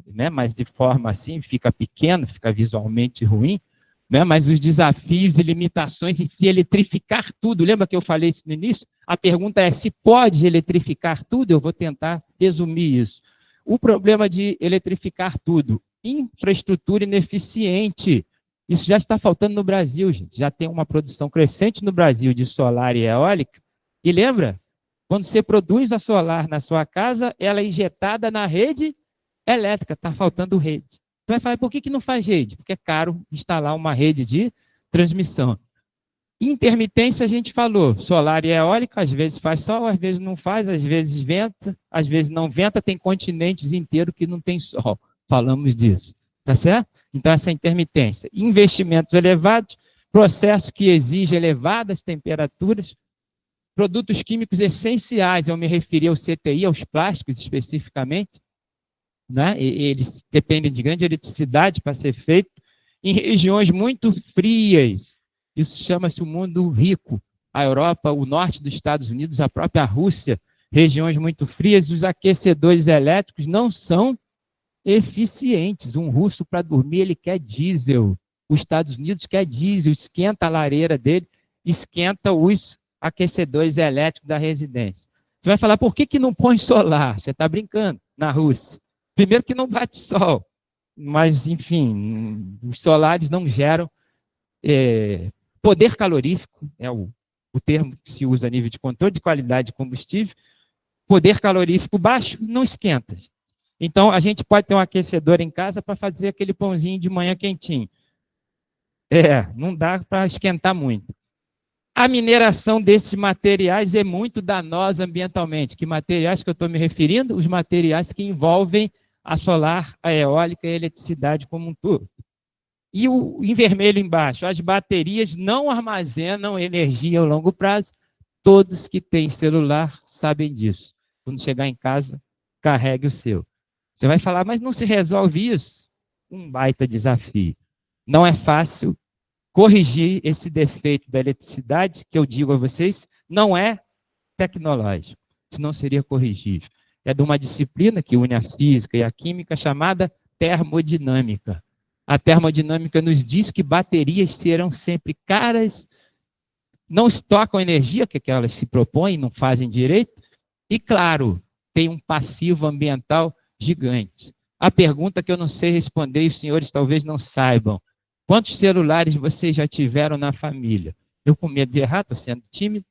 né, mas de forma assim, fica pequeno, fica visualmente ruim. né? Mas os desafios e limitações de se eletrificar tudo. Lembra que eu falei isso no início? A pergunta é se pode eletrificar tudo? Eu vou tentar resumir isso. O problema de eletrificar tudo, infraestrutura ineficiente. Isso já está faltando no Brasil, gente. Já tem uma produção crescente no Brasil de solar e eólica. E lembra? Quando você produz a solar na sua casa, ela é injetada na rede elétrica. Está faltando rede. Você vai falar, por que não faz rede? Porque é caro instalar uma rede de transmissão. Intermitência, a gente falou, solar e eólica, às vezes faz sol, às vezes não faz, às vezes venta, às vezes não venta, tem continentes inteiros que não tem sol. Falamos disso, tá certo? Então, essa intermitência. Investimentos elevados, processo que exige elevadas temperaturas, produtos químicos essenciais, eu me referi ao CTI, aos plásticos especificamente, né? Eles dependem de grande eletricidade para ser feito, em regiões muito frias. Isso chama-se o mundo rico. A Europa, o norte dos Estados Unidos, a própria Rússia, regiões muito frias, os aquecedores elétricos não são eficientes. Um russo, para dormir, ele quer diesel. Os Estados Unidos quer diesel, esquenta a lareira dele, esquenta os aquecedores elétricos da residência. Você vai falar, por que não põe solar? Você está brincando, na Rússia. Primeiro que não bate sol, mas, enfim, os solares não geram poder calorífico, é o termo que se usa a nível de controle de qualidade de combustível. Poder calorífico baixo, não esquenta. Então, a gente pode ter um aquecedor em casa para fazer aquele pãozinho de manhã quentinho. Não dá para esquentar muito. A mineração desses materiais é muito danosa ambientalmente. Que materiais que eu estou me referindo? Os materiais que envolvem a solar, a eólica e a eletricidade como um todo. E em vermelho embaixo, as baterias não armazenam energia ao longo prazo. Todos que têm celular sabem disso. Quando chegar em casa, carregue o seu. Você vai falar, mas não se resolve isso? Um baita desafio. Não é fácil corrigir esse defeito da eletricidade, que eu digo a vocês, não é tecnológico. Isso não seria corrigível. É de uma disciplina que une a física e a química chamada termodinâmica. A termodinâmica nos diz que baterias serão sempre caras, não estocam energia, que elas se propõem, não fazem direito, e, claro, tem um passivo ambiental gigante. A pergunta que eu não sei responder, e os senhores talvez não saibam, quantos celulares vocês já tiveram na família? Eu, com medo de errar, estou sendo tímido,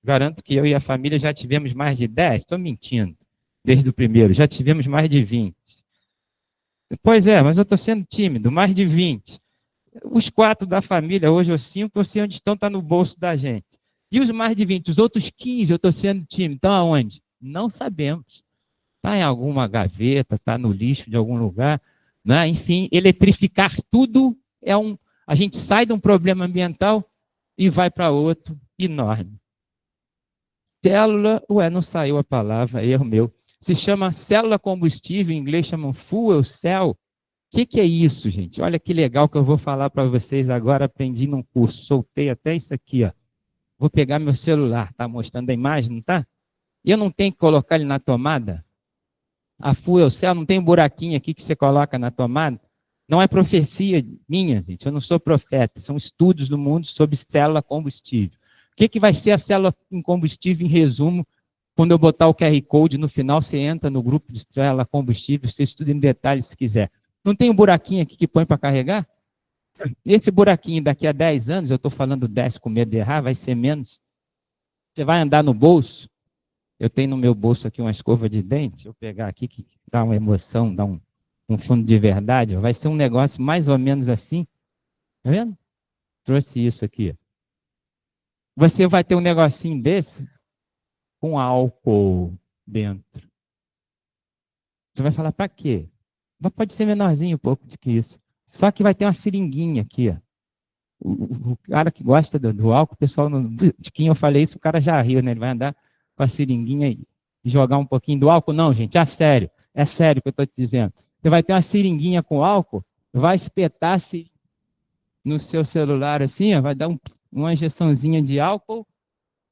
garanto que eu e a família já tivemos mais de 10, estou mentindo, desde o primeiro, já tivemos mais de 20. Pois é, mas eu estou sendo tímido, mais de 20. Os 4 da família, hoje os 5, eu sei onde estão, está no bolso da gente. E os mais de 20, os outros 15, eu estou sendo tímido, estão aonde? Não sabemos. Está em alguma gaveta, está no lixo de algum lugar, né? Enfim, eletrificar tudo é a gente sai de um problema ambiental e vai para outro enorme. Célula, não saiu a palavra, erro meu. Se chama célula combustível, em inglês chamam fuel cell. O que é isso, gente? Olha que legal que eu vou falar para vocês agora, aprendi num curso, soltei até isso aqui, ó. Vou pegar meu celular, tá mostrando a imagem, não tá? E eu não tenho que colocar ele na tomada? A fuel cell não tem um buraquinho aqui que você coloca na tomada? Não é profecia minha, gente, eu não sou profeta, são estudos do mundo sobre célula combustível. O que vai ser a célula em combustível, em resumo? Quando eu botar o QR Code no final, você entra no grupo de célula combustível, você estuda em detalhes se quiser. Não tem um buraquinho aqui que põe para carregar? Esse buraquinho daqui a 10 anos, eu estou falando 10 com medo de errar, vai ser menos. Você vai andar no bolso, eu tenho no meu bolso aqui uma escova de dente, eu pegar aqui que dá uma emoção, dá um fundo de verdade, vai ser um negócio mais ou menos assim. Tá vendo? Trouxe isso aqui. Você vai ter um negocinho desse com álcool dentro. Você vai falar, para quê? Pode ser menorzinho um pouco do que isso. Só que vai ter uma seringuinha aqui, ó. O cara que gosta do álcool, o pessoal, de quem eu falei isso, o cara já riu, né? Ele vai andar com a seringuinha e jogar um pouquinho do álcool. Não, gente, é sério que eu estou te dizendo. Você vai ter uma seringuinha com álcool, vai espetar-se no seu celular assim, ó, vai dar uma injeçãozinha de álcool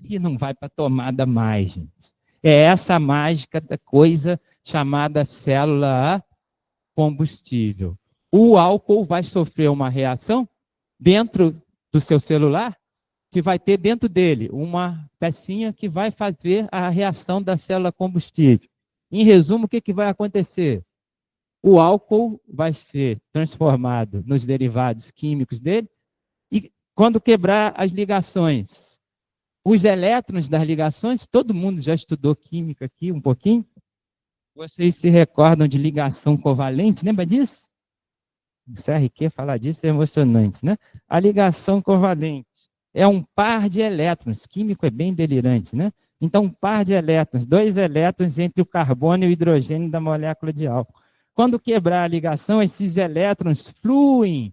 e não vai para a tomada mais, gente. É essa mágica da coisa chamada célula combustível. O álcool vai sofrer uma reação dentro do seu celular, que vai ter dentro dele uma pecinha que vai fazer a reação da célula combustível. Em resumo, o que vai acontecer? O álcool vai ser transformado nos derivados químicos dele, e quando quebrar as ligações, os elétrons das ligações, todo mundo já estudou química aqui um pouquinho, vocês se recordam de ligação covalente, lembra disso? O CRQ falar disso é emocionante, né? A ligação covalente é um par de elétrons, químico é bem delirante, né? Então, um par de elétrons, 2 elétrons entre o carbono e o hidrogênio da molécula de álcool. Quando quebrar a ligação, esses elétrons fluem,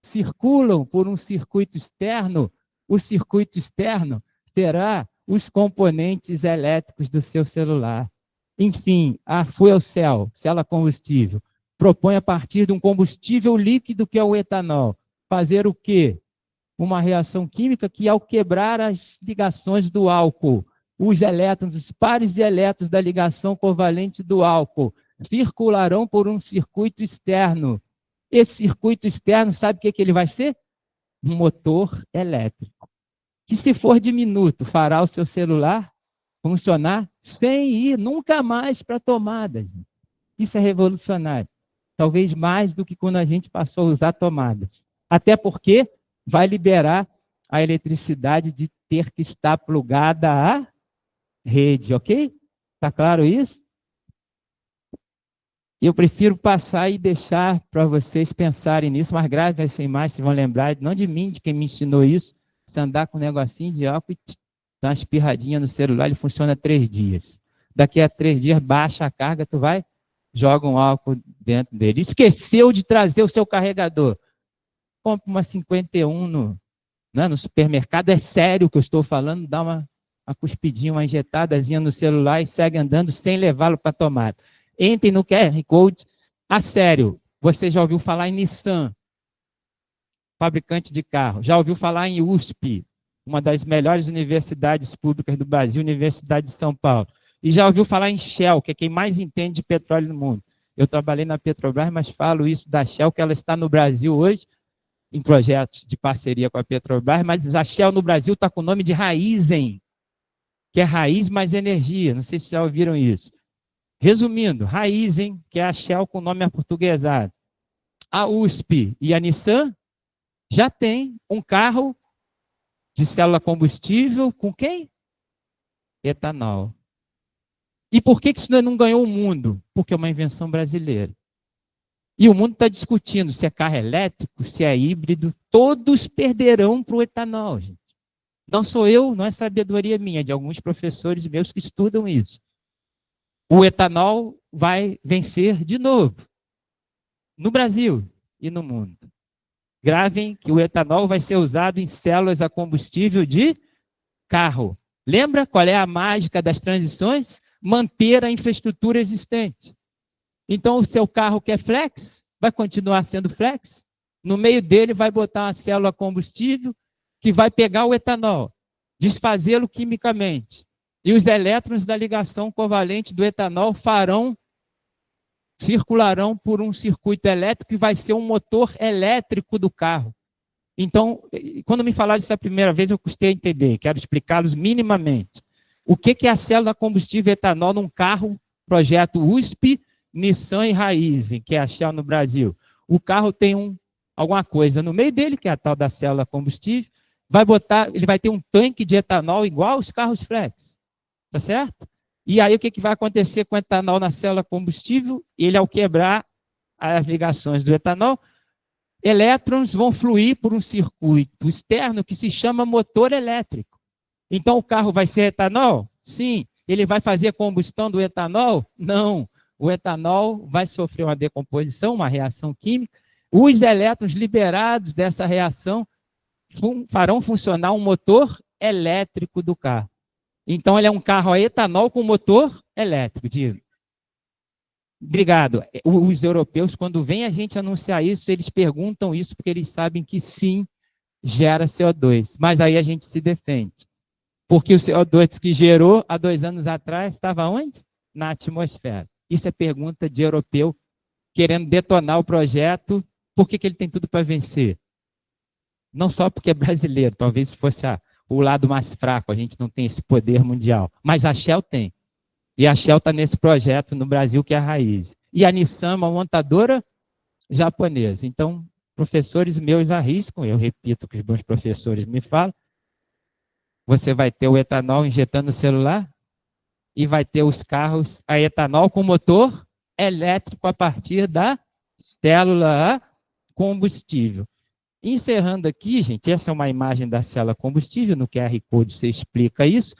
circulam por um circuito externo. O circuito externo terá os componentes elétricos do seu celular. Enfim, a fuel cell, célula combustível, propõe a partir de um combustível líquido que é o etanol, fazer o quê? Uma reação química que, ao quebrar as ligações do álcool, os elétrons, os pares de elétrons da ligação covalente do álcool, circularão por um circuito externo. Esse circuito externo, sabe o que ele vai ser? Um motor elétrico, que, se for diminuto, fará o seu celular funcionar sem ir nunca mais para a tomada. Isso é revolucionário. Talvez mais do que quando a gente passou a usar tomadas. Até porque vai liberar a eletricidade de ter que estar plugada à rede, ok? Está claro isso? Eu prefiro passar e deixar para vocês pensarem nisso, mas grave essa imagem, vocês vão lembrar, não de mim, de quem me ensinou isso. Você andar com um negocinho de álcool e dá uma espirradinha no celular, ele funciona 3 dias. Daqui a 3 dias, baixa a carga, tu vai, joga um álcool dentro dele. Esqueceu de trazer o seu carregador. Compre uma 51 no supermercado, é sério o que eu estou falando, dá uma cuspidinha, uma injetadazinha no celular e segue andando sem levá-lo para a tomada. Entrem no QR Code. A sério, você já ouviu falar em Nissan, fabricante de carro? Já ouviu falar em USP, uma das melhores universidades públicas do Brasil, Universidade de São Paulo? E já ouviu falar em Shell, que é quem mais entende de petróleo no mundo? Eu trabalhei na Petrobras, mas falo isso da Shell, que ela está no Brasil hoje, em projetos de parceria com a Petrobras, mas a Shell no Brasil está com o nome de Raizen, que é raiz mais energia. Não sei se já ouviram isso. Resumindo, Raizen, que é a Shell com nome aportuguesado. A USP e a Nissan já tem um carro de célula combustível com quem? Etanol. E por que isso não ganhou o mundo? Porque é uma invenção brasileira. E o mundo está discutindo se é carro elétrico, se é híbrido. Todos perderão para o etanol, gente. Não sou eu, não é sabedoria minha, é de alguns professores meus que estudam isso. O etanol vai vencer de novo, no Brasil e no mundo. Gravem que o etanol vai ser usado em células a combustível de carro. Lembra qual é a mágica das transições? Manter a infraestrutura existente. Então, o seu carro que é flex, vai continuar sendo flex. No meio dele vai botar uma célula a combustível que vai pegar o etanol, desfazê-lo quimicamente. E os elétrons da ligação covalente do etanol circularão por um circuito elétrico que vai ser um motor elétrico do carro. Então, quando me falaram isso a primeira vez, eu custei a entender, quero explicá-los minimamente. O que é a célula combustível etanol num carro, projeto USP, Nissan e Raizen, que é a Shell no Brasil? O carro tem alguma coisa no meio dele, que é a tal da célula combustível, ele vai ter um tanque de etanol igual aos carros flex. Tá certo? E aí o que vai acontecer com o etanol na célula combustível? Ele, ao quebrar as ligações do etanol, elétrons vão fluir por um circuito externo que se chama motor elétrico. Então o carro vai ser etanol? Sim. Ele vai fazer a combustão do etanol? Não. O etanol vai sofrer uma decomposição, uma reação química. Os elétrons liberados dessa reação farão funcionar um motor elétrico do carro. Então, ele é um carro a etanol com motor elétrico. Digo. Obrigado. Os europeus, quando vem a gente anunciar isso, eles perguntam isso porque eles sabem que sim, gera CO2. Mas aí a gente se defende. Porque o CO2 que gerou há 2 anos atrás estava onde? Na atmosfera. Isso é pergunta de europeu querendo detonar o projeto. Por que ele tem tudo para vencer? Não só porque é brasileiro, talvez se fosse o lado mais fraco, a gente não tem esse poder mundial. Mas a Shell tem. E a Shell está nesse projeto no Brasil, que é a Raiz. E a Nissan é uma montadora japonesa. Então, professores meus arriscam, eu repito o que os meus professores me falam, você vai ter o etanol injetando no celular e vai ter os carros a etanol com motor elétrico a partir da célula a combustível. Encerrando aqui, gente, essa é uma imagem da célula combustível, no QR Code você explica isso.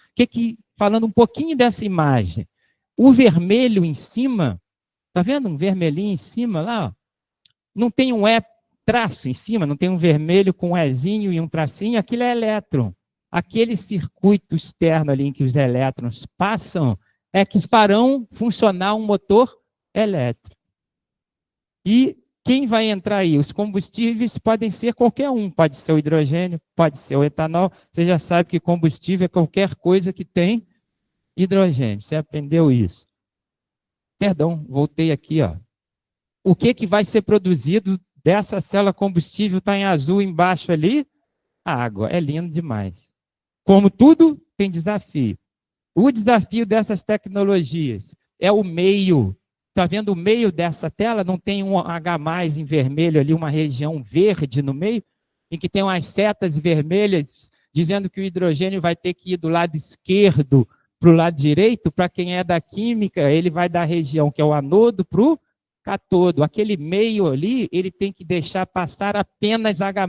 Falando um pouquinho dessa imagem, o vermelho em cima, tá vendo um vermelhinho em cima lá? Ó? Não tem um E traço em cima, não tem um vermelho com um Ezinho e um tracinho, aquilo é elétron. Aquele circuito externo ali em que os elétrons passam é que farão funcionar um motor elétrico. E quem vai entrar aí? Os combustíveis podem ser qualquer um, pode ser o hidrogênio, pode ser o etanol. Você já sabe que combustível é qualquer coisa que tem hidrogênio. Você aprendeu isso. Perdão, voltei aqui, ó. O que vai ser produzido dessa célula combustível? Está em azul embaixo ali? A água. É lindo demais. Como tudo, tem desafio. O desafio dessas tecnologias é o meio. Está vendo o meio dessa tela? Não tem um H+ em vermelho ali, uma região verde no meio, em que tem umas setas vermelhas dizendo que o hidrogênio vai ter que ir do lado esquerdo para o lado direito. Para quem é da química, ele vai da região que é o anodo para o catodo. Aquele meio ali, ele tem que deixar passar apenas H+.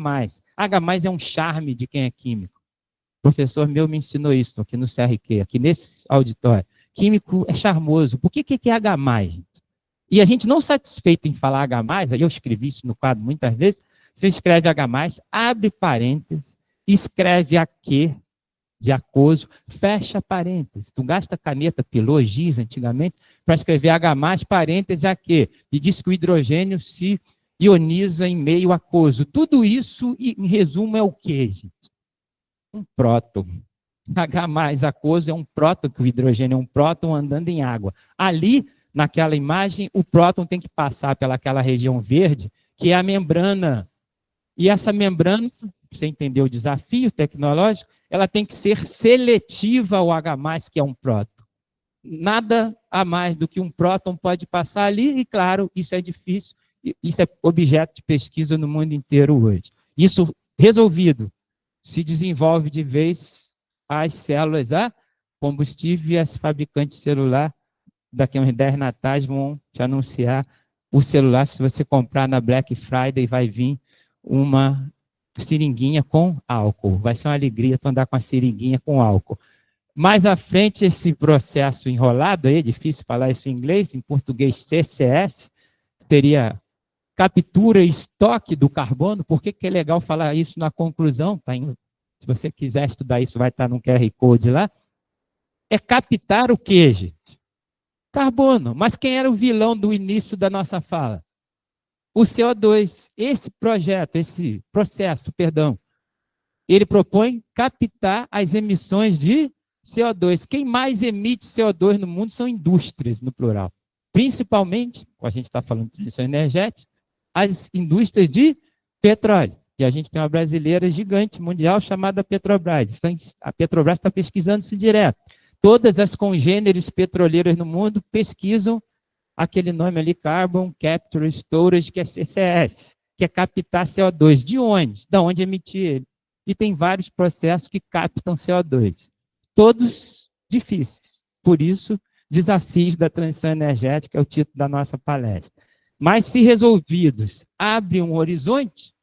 H+ é um charme de quem é químico. O professor meu me ensinou isso aqui no CRQ, aqui nesse auditório. Químico é charmoso. Por que é H+, gente? E a gente não satisfeito em falar H+, aí eu escrevi isso no quadro muitas vezes, você escreve H+, abre parênteses, escreve AQ, de aquoso, fecha parênteses. Tu gasta caneta pilô, giz antigamente, para escrever H+, parênteses AQ, e diz que o hidrogênio se ioniza em meio aquoso. Tudo isso, em resumo, é o quê, gente? Um próton. H+ aquoso é um próton, que o hidrogênio é um próton andando em água. Ali, naquela imagem, o próton tem que passar pelaquela região verde, que é a membrana. E essa membrana, você entendeu o desafio tecnológico, ela tem que ser seletiva ao H+, que é um próton. Nada a mais do que um próton pode passar ali, e claro, isso é difícil, isso é objeto de pesquisa no mundo inteiro hoje. Isso resolvido, se desenvolve de vez as células a combustível e as fabricantes celular, daqui a uns 10 natais, vão te anunciar o celular. Se você comprar na Black Friday, vai vir uma seringuinha com álcool. Vai ser uma alegria tu andar com a seringuinha com álcool. Mais à frente, esse processo enrolado, aí, é difícil falar isso em inglês, em português CCS, seria captura e estoque do carbono. Por que é legal falar isso na conclusão? Se você quiser estudar isso, vai estar no QR Code lá. É captar o quê, gente? Carbono. Mas quem era o vilão do início da nossa fala? O CO2. Esse processo, ele propõe captar as emissões de CO2. Quem mais emite CO2 no mundo são indústrias, no plural. Principalmente, a gente está falando de transição energética, as indústrias de petróleo. E a gente tem uma brasileira gigante mundial chamada Petrobras. A Petrobras está pesquisando isso direto. Todas as congêneres petroleiras no mundo pesquisam aquele nome ali, Carbon Capture Storage, que é CCS, que é captar CO2. De onde? Da onde emitir ele. E tem vários processos que captam CO2. Todos difíceis. Por isso, Desafios da Transição Energética é o título da nossa palestra. Mas, se resolvidos, abre um horizonte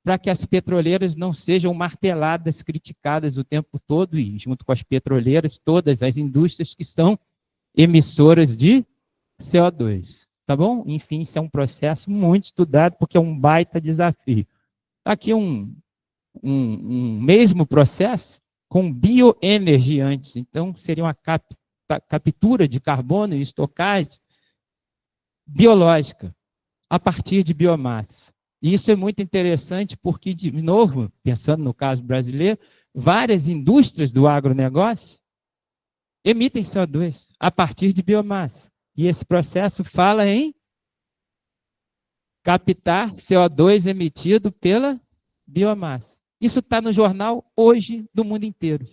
para que as petroleiras não sejam marteladas, criticadas o tempo todo, e junto com as petroleiras, todas as indústrias que são emissoras de CO2. Tá bom? Enfim, isso é um processo muito estudado, porque é um baita desafio. Aqui um mesmo processo com bioenergia antes. Então, seria uma captura de carbono e estocagem biológica, a partir de biomassa. E isso é muito interessante porque, de novo, pensando no caso brasileiro, várias indústrias do agronegócio emitem CO2 a partir de biomassa. E esse processo fala em captar CO2 emitido pela biomassa. Isso está no jornal hoje do mundo inteiro.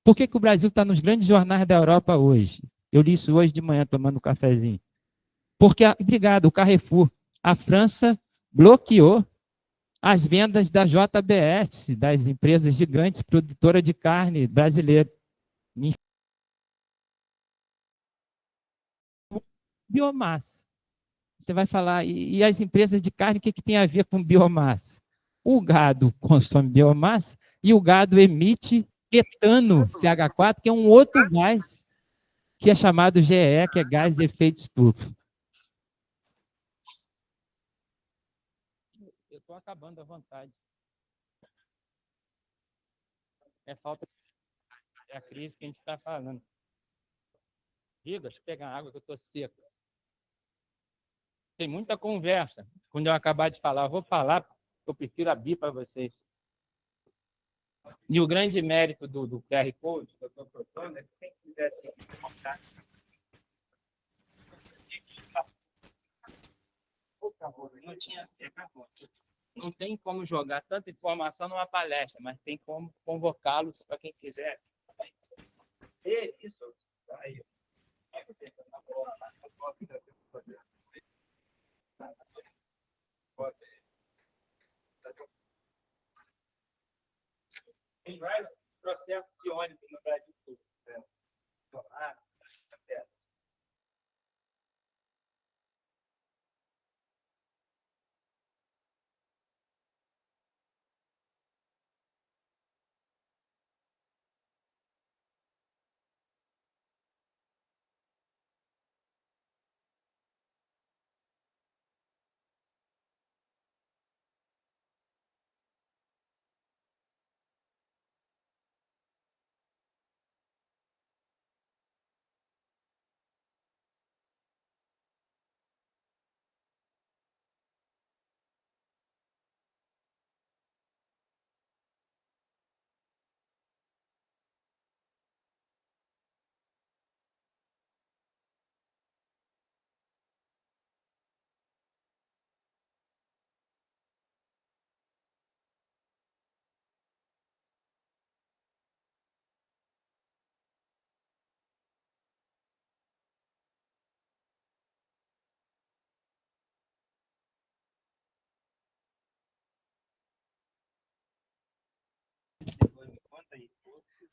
Por que o Brasil está nos grandes jornais da Europa hoje? Eu li isso hoje de manhã, tomando um cafezinho. Porque, obrigado, o Carrefour, a França bloqueou as vendas da JBS, das empresas gigantes produtoras de carne brasileira. Biomassa. Você vai falar, e as empresas de carne, o que tem a ver com biomassa? O gado consome biomassa e o gado emite etano, CH4, que é um outro gás, que é chamado GE, que é gás de efeito estufa. Eu estou acabando à vontade. É falta, é a crise que a gente está falando. Diga, deixa eu pegar água que eu estou seco. Tem muita conversa. Quando eu acabar de falar, eu vou falar, eu prefiro abrir para vocês. E o grande mérito do QR Code que eu estou propondo é que quem quiser se contar. Por favor, não tinha. Não tem como jogar tanta informação numa palestra, mas tem como convocá-los para quem quiser. Isso. Aí. Tem vários processos de ônibus no Brasil todo.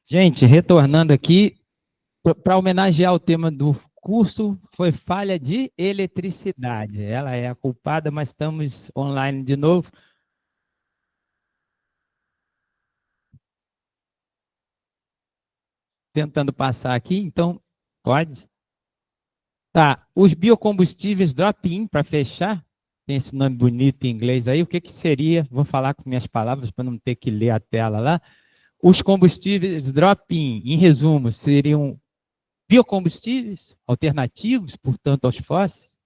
Gente, retornando aqui, para homenagear o tema do curso, foi falha de eletricidade. Ela é a culpada, mas estamos online de novo. Tentando passar aqui, então, pode? Tá, os biocombustíveis drop-in, para fechar, tem esse nome bonito em inglês aí, o que que seria? Vou falar com minhas palavras para não ter que ler a tela lá. Os combustíveis drop-in, em resumo, seriam biocombustíveis alternativos, portanto, aos fósseis,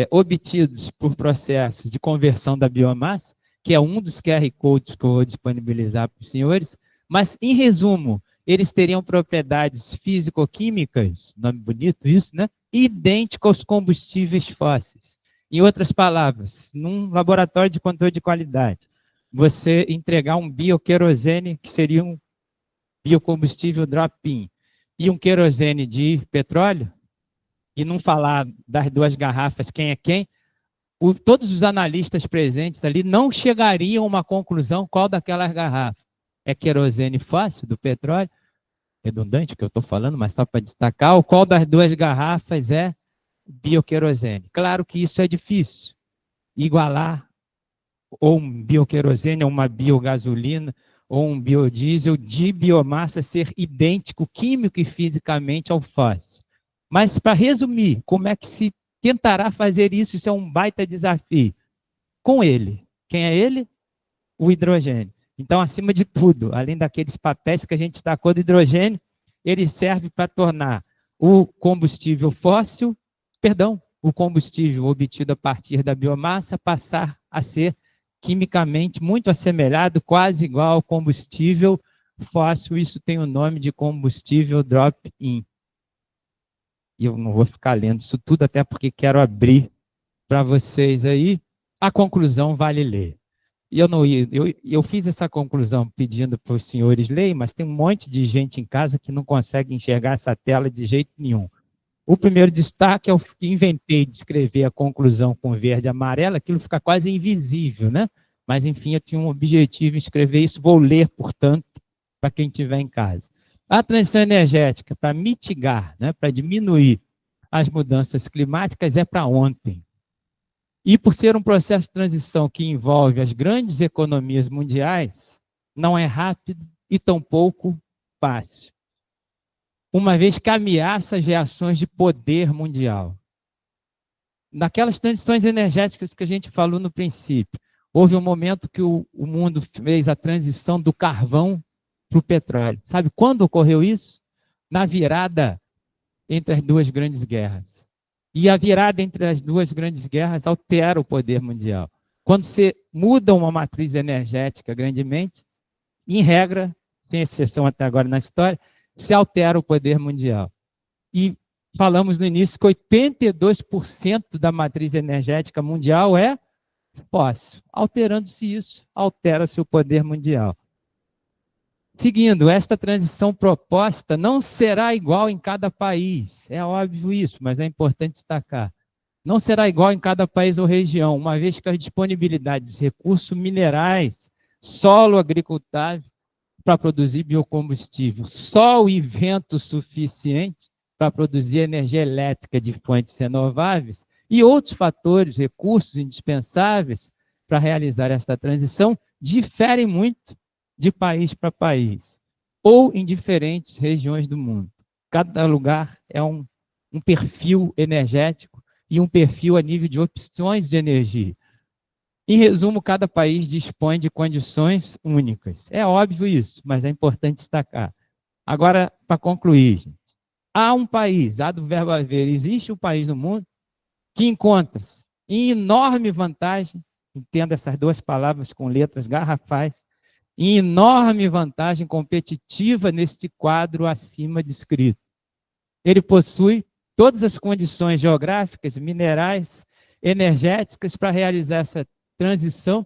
obtidos por processos de conversão da biomassa, que é um dos QR Codes que eu vou disponibilizar para os senhores, mas, em resumo, eles teriam propriedades físico-químicas, nome bonito isso, né? Idêntico aos combustíveis fósseis. Em outras palavras, num laboratório de controle de qualidade, você entregar um bioquerosene, que seria um biocombustível drop-in, e um querosene de petróleo, e não falar das duas garrafas quem é quem, todos os analistas presentes ali não chegariam a uma conclusão qual daquelas garrafas é querosene fóssil do petróleo, redundante o que eu estou falando, mas só para destacar, qual das duas garrafas é bioquerosene. Claro que isso é difícil, igualar ou um bioquerosene, ou uma biogasolina, ou um biodiesel de biomassa ser idêntico químico e fisicamente ao fóssil. Mas, para resumir, como é que se tentará fazer isso? Isso é um baita desafio. Com ele. Quem é ele? O hidrogênio. Então, acima de tudo, além daqueles papéis que a gente destacou do hidrogênio, ele serve para tornar o combustível fóssil, o combustível obtido a partir da biomassa, passar a ser quimicamente muito assemelhado, quase igual ao combustível fóssil. Isso tem o nome de combustível drop-in. E eu não vou ficar lendo isso tudo, até porque quero abrir para vocês aí. A conclusão vale ler. E eu fiz essa conclusão pedindo para os senhores lerem, mas tem um monte de gente em casa que não consegue enxergar essa tela de jeito nenhum. O primeiro destaque é o que inventei de escrever a conclusão com verde e amarelo, aquilo fica quase invisível, né? Mas, enfim, eu tinha um objetivo em escrever isso, vou ler, portanto, para quem estiver em casa. A transição energética, para mitigar, né, para diminuir as mudanças climáticas, é para ontem. E por ser um processo de transição que envolve as grandes economias mundiais, não é rápido e tampouco fácil, uma vez que ameaça as reações de poder mundial. Naquelas transições energéticas que a gente falou no princípio, houve um momento que o mundo fez a transição do carvão para o petróleo. Sabe quando ocorreu isso? Na virada entre as duas grandes guerras. E a virada entre as duas grandes guerras altera o poder mundial. Quando você muda uma matriz energética grandemente, em regra, sem exceção até agora na história, se altera o poder mundial. E falamos no início que 82% da matriz energética mundial é fóssil. Alterando-se isso, altera-se o poder mundial. Seguindo, esta transição proposta não será igual em cada país. É óbvio isso, mas é importante destacar. Não será igual em cada país ou região, uma vez que a disponibilidade de recursos minerais, solo agricultável para produzir biocombustível, sol e vento suficiente para produzir energia elétrica de fontes renováveis e outros fatores, recursos indispensáveis para realizar esta transição diferem muito de país para país, ou em diferentes regiões do mundo. Cada lugar é um perfil energético e um perfil a nível de opções de energia. Em resumo, cada país dispõe de condições únicas. É óbvio isso, mas é importante destacar. Agora, para concluir, gente, há um país, há do verbo haver, existe um país no mundo que encontra-se em enorme vantagem, entenda essas duas palavras com letras garrafais, em enorme vantagem competitiva neste quadro acima descrito. Ele possui todas as condições geográficas, minerais, energéticas para realizar essa transição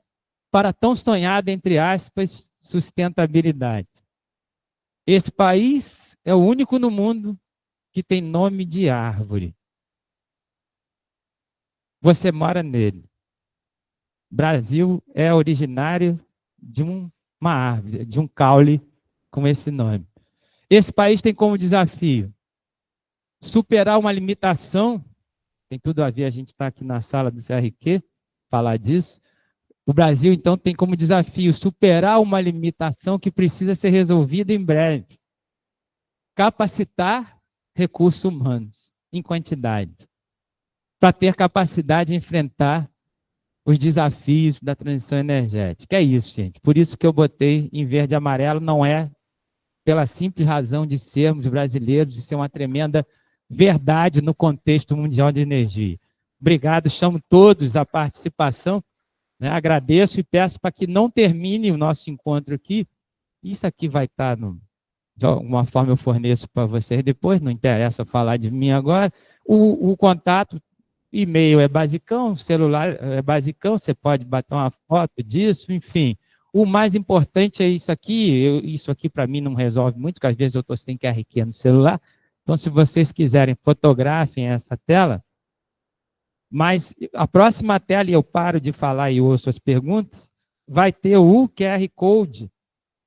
para a tão sonhada, entre aspas, sustentabilidade. Esse país é o único no mundo que tem nome de árvore. Você mora nele. Brasil é originário de uma árvore, de um caule com esse nome. Esse país tem como desafio superar uma limitação, tem tudo a ver, a gente está aqui na sala do CRQ, falar disso. O Brasil, então, tem como desafio superar uma limitação que precisa ser resolvida em breve. Capacitar recursos humanos em quantidade, para ter capacidade de enfrentar os desafios da transição energética. É isso, gente. Por isso que eu botei em verde e amarelo, não é pela simples razão de sermos brasileiros, de ser uma tremenda verdade no contexto mundial de energia. Obrigado, chamo todos à participação, né? Agradeço e peço para que não termine o nosso encontro aqui. Isso aqui vai estar, de alguma forma eu forneço para vocês depois, não interessa falar de mim agora. O contato, e-mail é basicão, celular é basicão, você pode bater uma foto disso, enfim. O mais importante é isso aqui, isso aqui para mim não resolve muito, porque às vezes eu estou sem QRQ no celular, então se vocês quiserem, fotografem essa tela, mas a próxima tela, e eu paro de falar e ouço as perguntas, vai ter o QR Code,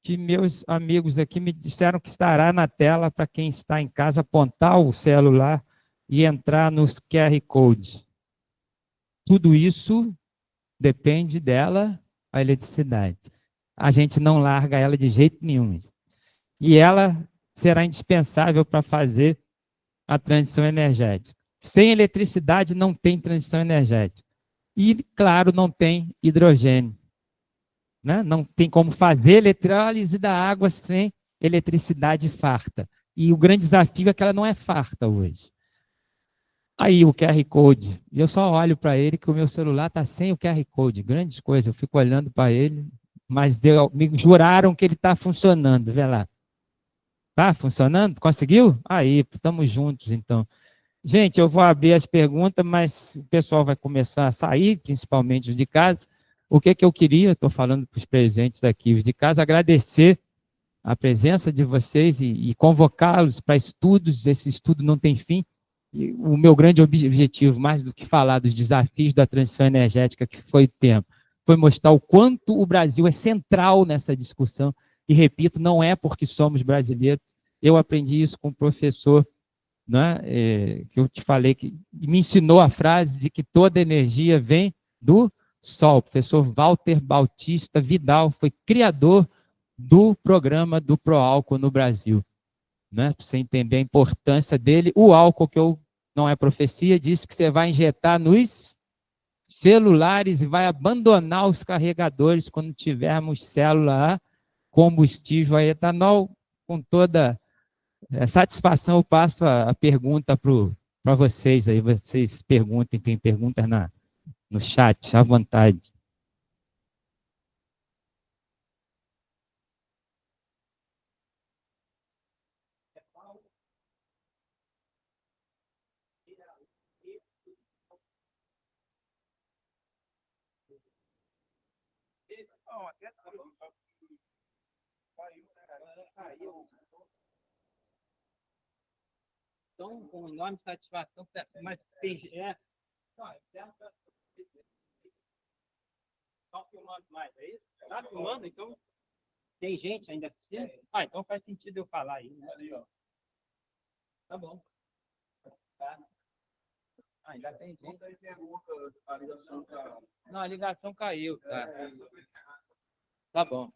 que meus amigos aqui me disseram que estará na tela para quem está em casa apontar o celular e entrar nos QR Code. Tudo isso depende dela, a eletricidade. A gente não larga ela de jeito nenhum. E ela será indispensável para fazer a transição energética. Sem eletricidade não tem transição energética. E, claro, não tem hidrogênio. Né? Não tem como fazer eletrólise da água sem eletricidade farta. E o grande desafio é que ela não é farta hoje. Aí o QR Code, e eu só olho para ele que o meu celular está sem o QR Code, grandes coisas, eu fico olhando para ele, mas me juraram que ele está funcionando, vê lá. Está funcionando? Conseguiu? Aí, estamos juntos então. Gente, eu vou abrir as perguntas, mas o pessoal vai começar a sair, principalmente os de casa. o que eu queria, estou falando para os presentes aqui, os de casa, agradecer a presença de vocês e convocá-los para estudos. Esse estudo não tem fim. E o meu grande objetivo, mais do que falar dos desafios da transição energética, que foi o tema, foi mostrar o quanto o Brasil é central nessa discussão. E, repito, não é porque somos brasileiros. Eu aprendi isso com um professor, né, que eu te falei, que me ensinou a frase de que toda energia vem do Sol. O professor Walter Bautista Vidal foi criador do programa do Proálcool no Brasil. Né? Para você entender a importância dele, o álcool, que não é profecia, disse que você vai injetar nos celulares e vai abandonar os carregadores quando tivermos célula a combustível a etanol. Com toda satisfação, eu passo a pergunta para vocês aí. Vocês perguntem, tem perguntas no chat, à vontade. Então, com enorme satisfação, mas tem... Estão filmando mais, é isso? Está filmando, então tem gente ainda assistindo? Então faz sentido eu falar aí, né? Tá bom. Tá. Ainda tem gente. Não, a ligação caiu, tá? Tá bom.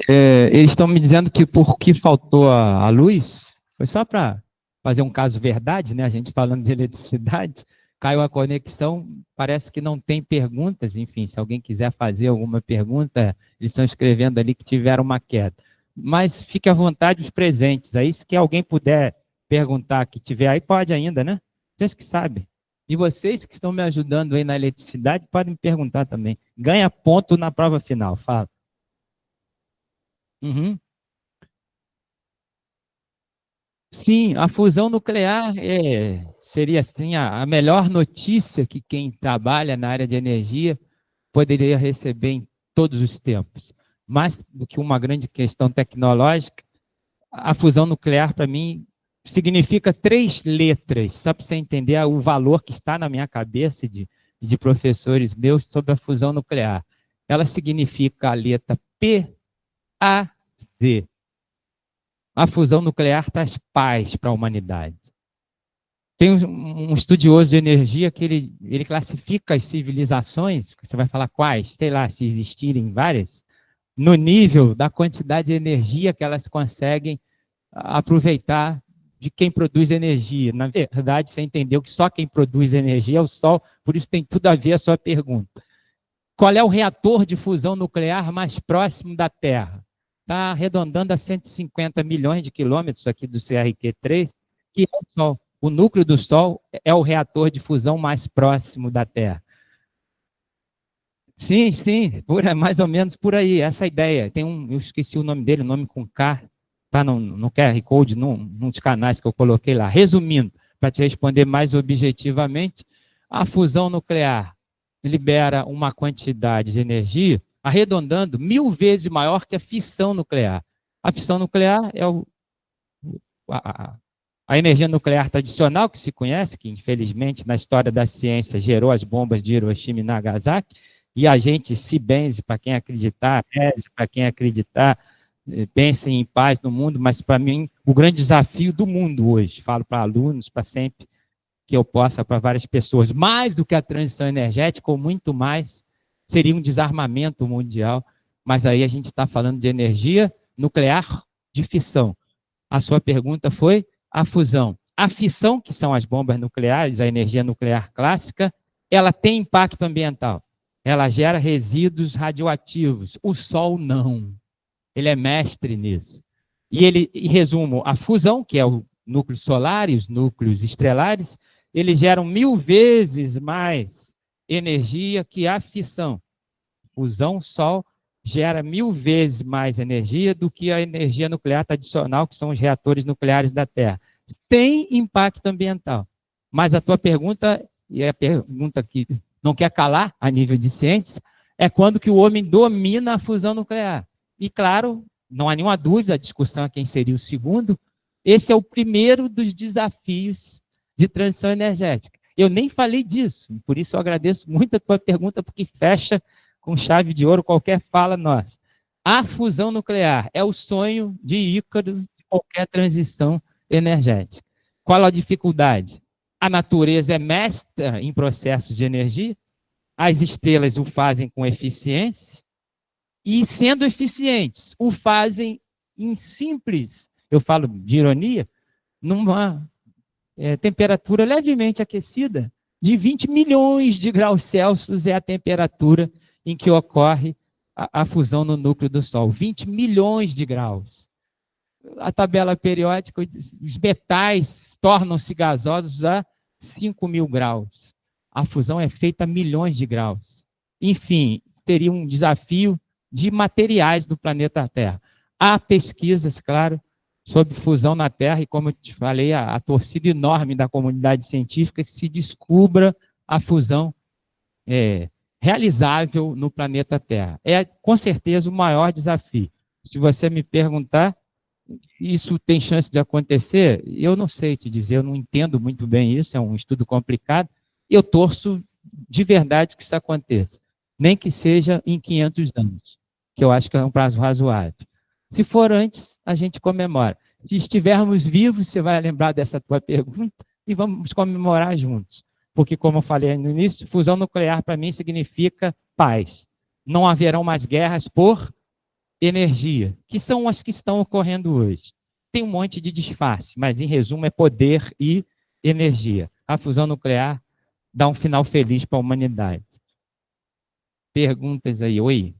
Eles estão me dizendo que por que faltou a luz, foi só para fazer um caso verdade, né? A gente falando de eletricidade, caiu a conexão, parece que não tem perguntas, enfim, se alguém quiser fazer alguma pergunta, eles estão escrevendo ali que tiveram uma queda. Mas fique à vontade os presentes, aí se alguém puder perguntar que tiver aí, pode ainda, né? Vocês que sabem. E vocês que estão me ajudando aí na eletricidade, podem me perguntar também. Ganha ponto na prova final, fala. Uhum. Sim, a fusão nuclear seria assim a melhor notícia que quem trabalha na área de energia poderia receber em todos os tempos. Mais do que uma grande questão tecnológica, a fusão nuclear, para mim, significa 3 letras, só para você entender o valor que está na minha cabeça de professores meus sobre a fusão nuclear. Ela significa a letra P-A-Z. A fusão nuclear traz paz para a humanidade. Tem um estudioso de energia que ele classifica as civilizações, você vai falar quais, sei lá, se existirem várias, no nível da quantidade de energia que elas conseguem aproveitar de quem produz energia. Na verdade, você entendeu que só quem produz energia é o Sol, por isso tem tudo a ver a sua pergunta. Qual é o reator de fusão nuclear mais próximo da Terra? Está arredondando a 150 milhões de quilômetros aqui do CRQ-3, que é o Sol. O núcleo do Sol é o reator de fusão mais próximo da Terra. Sim, mais ou menos por aí, essa ideia. Tem eu esqueci o nome dele, o nome com K, tá no QR Code, num dos canais que eu coloquei lá. Resumindo, para te responder mais objetivamente, a fusão nuclear libera uma quantidade de energia, arredondando 1000 vezes maior que a fissão nuclear. A fissão nuclear é a energia nuclear tradicional que se conhece, que infelizmente na história da ciência gerou as bombas de Hiroshima e Nagasaki, e a gente se benze para quem acreditar, reze para quem acreditar, pensem em paz no mundo, mas para mim o grande desafio do mundo hoje, falo para alunos, para sempre, que eu possa para várias pessoas, mais do que a transição energética, ou muito mais, seria um desarmamento mundial, mas aí a gente está falando de energia nuclear de fissão. A sua pergunta foi a fusão. A fissão, que são as bombas nucleares, a energia nuclear clássica, ela tem impacto ambiental. Ela gera resíduos radioativos. O Sol não. Ele é mestre nisso. E em resumo, a fusão, que é o núcleo solar e os núcleos estelares, eles geram 1000 vezes mais energia que a fissão. Fusão, Sol, gera 1000 vezes mais energia do que a energia nuclear tradicional, que são os reatores nucleares da Terra. Tem impacto ambiental. Mas a tua pergunta, e é a pergunta que não quer calar a nível de ciência, é quando que o homem domina a fusão nuclear. E, claro, não há nenhuma dúvida, a discussão é quem seria o segundo. Esse é o primeiro dos desafios de transição energética. Eu nem falei disso, por isso eu agradeço muito a tua pergunta, porque fecha com chave de ouro qualquer fala nossa. A fusão nuclear é o sonho de Ícaro de qualquer transição energética. Qual a dificuldade? A natureza é mestra em processos de energia, as estrelas o fazem com eficiência, e sendo eficientes, o fazem em simples, eu falo de ironia, numa temperatura levemente aquecida, de 20 milhões de graus Celsius é a temperatura em que ocorre a fusão no núcleo do Sol. 20 milhões de graus. A tabela periódica, os metais tornam-se gasosos a 5.000 graus. A fusão é feita a milhões de graus. Enfim, teria um desafio de materiais do planeta Terra. Há pesquisas, claro, sobre fusão na Terra, e como eu te falei, a torcida enorme da comunidade científica que se descubra a fusão realizável no planeta Terra. É, com certeza, o maior desafio. Se você me perguntar, isso tem chance de acontecer? Eu não sei te dizer, eu não entendo muito bem isso, é um estudo complicado. Eu torço de verdade que isso aconteça, nem que seja em 500 anos, que eu acho que é um prazo razoável. Se for antes, a gente comemora. Se estivermos vivos, você vai lembrar dessa tua pergunta e vamos comemorar juntos. Porque, como eu falei no início, fusão nuclear para mim significa paz. Não haverão mais guerras por energia, que são as que estão ocorrendo hoje. Tem um monte de disfarce, mas em resumo é poder e energia. A fusão nuclear dá um final feliz para a humanidade. Perguntas aí, oi?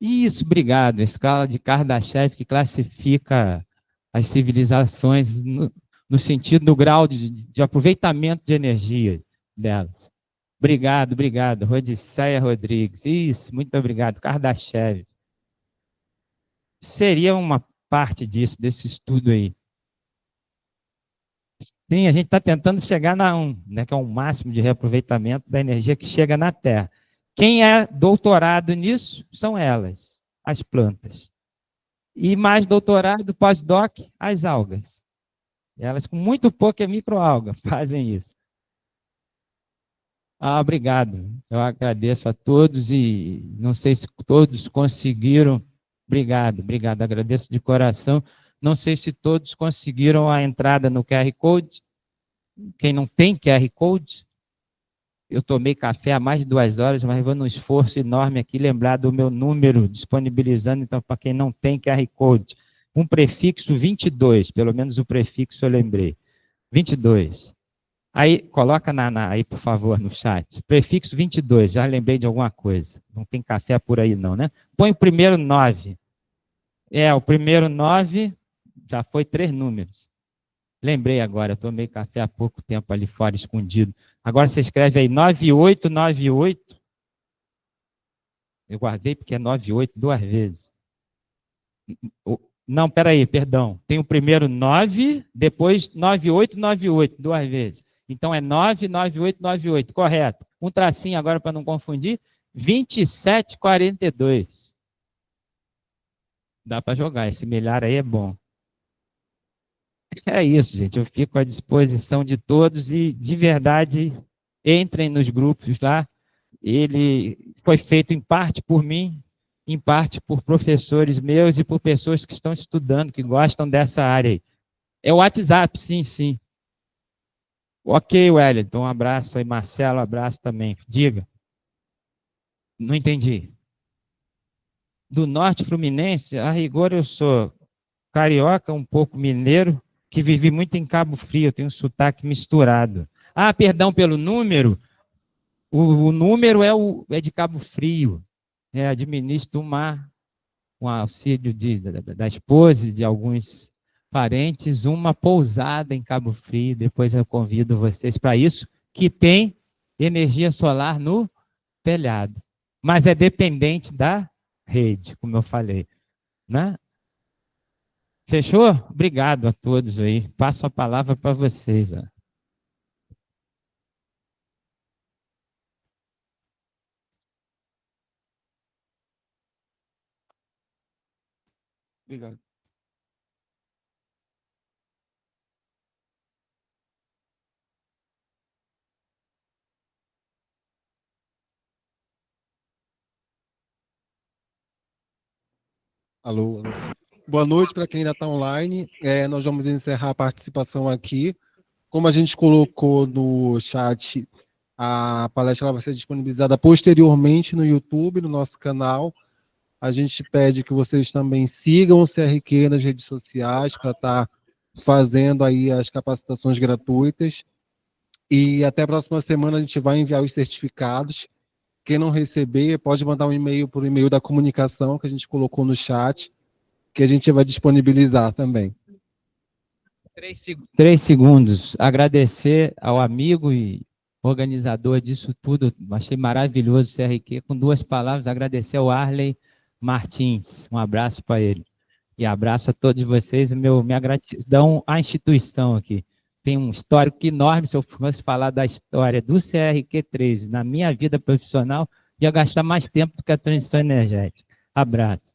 Isso, obrigado. A escala de Kardashev que classifica as civilizações no sentido do grau de aproveitamento de energia delas. Obrigado, obrigado. Rodisseia Rodrigues. Isso, muito obrigado. Kardashev. Seria uma parte disso, desse estudo aí. Sim, a gente está tentando chegar na 1, né, que é o máximo de reaproveitamento da energia que chega na Terra. Quem é doutorado nisso são elas, as plantas. E mais doutorado, pós-doc, as algas. Elas com muito pouca microalga fazem isso. Obrigado. Eu agradeço a todos e não sei se todos conseguiram. Obrigado, obrigado. Agradeço de coração. Não sei se todos conseguiram a entrada no QR Code. Quem não tem QR Code, eu tomei café há mais de 2 horas, mas vou num esforço enorme aqui lembrar do meu número, disponibilizando, então, para quem não tem QR Code, um prefixo 22, pelo menos o prefixo eu lembrei. 22. Aí, coloca aí, por favor, no chat. Prefixo 22, já lembrei de alguma coisa. Não tem café por aí não, né? Põe o primeiro 9. O primeiro 9 já foi 3 números. Lembrei agora, tomei café há pouco tempo ali fora, escondido. Agora você escreve aí 9898. Eu guardei porque é 98 2 vezes. Não, peraí, perdão. Tem o primeiro 9, depois 9898, 2 vezes. Então é 99898, correto. Um tracinho agora para não confundir, 2742. Dá para jogar, esse milhar aí é bom. É isso, gente. Eu fico à disposição de todos e, de verdade, entrem nos grupos lá. Ele foi feito em parte por mim, em parte por professores meus e por pessoas que estão estudando, que gostam dessa área aí. É o WhatsApp, sim, sim. Ok, Wellington, um abraço aí. Marcelo, um abraço também. Diga. Não entendi. Do Norte Fluminense, a rigor eu sou carioca, um pouco mineiro, que vivi muito em Cabo Frio, eu tenho um sotaque misturado. Perdão pelo número. O número é de Cabo Frio. Administro com auxílio da esposa e de alguns parentes, uma pousada em Cabo Frio. Depois eu convido vocês para isso, que tem energia solar no telhado. Mas é dependente da rede, como eu falei. Né? Fechou? Obrigado a todos aí. Passo a palavra para vocês. Obrigado. Alô, alô. Boa noite para quem ainda está online. Nós vamos encerrar a participação aqui. Como a gente colocou no chat, a palestra ela vai ser disponibilizada posteriormente no YouTube, no nosso canal. A gente pede que vocês também sigam o CRQ nas redes sociais para estar fazendo aí as capacitações gratuitas. E até a próxima semana a gente vai enviar os certificados. Quem não receber, pode mandar um e-mail por e-mail da comunicação que a gente colocou no chat, que a gente vai disponibilizar também. 3 segundos. Agradecer ao amigo e organizador disso tudo. Achei maravilhoso o CRQ. Com 2 palavras, agradecer ao Arley Martins. Um abraço para ele. E abraço a todos vocês. Minha gratidão à instituição aqui. Tem um histórico enorme. Se eu fosse falar da história do CRQ3 na minha vida profissional, ia gastar mais tempo do que a transição energética. Abraço.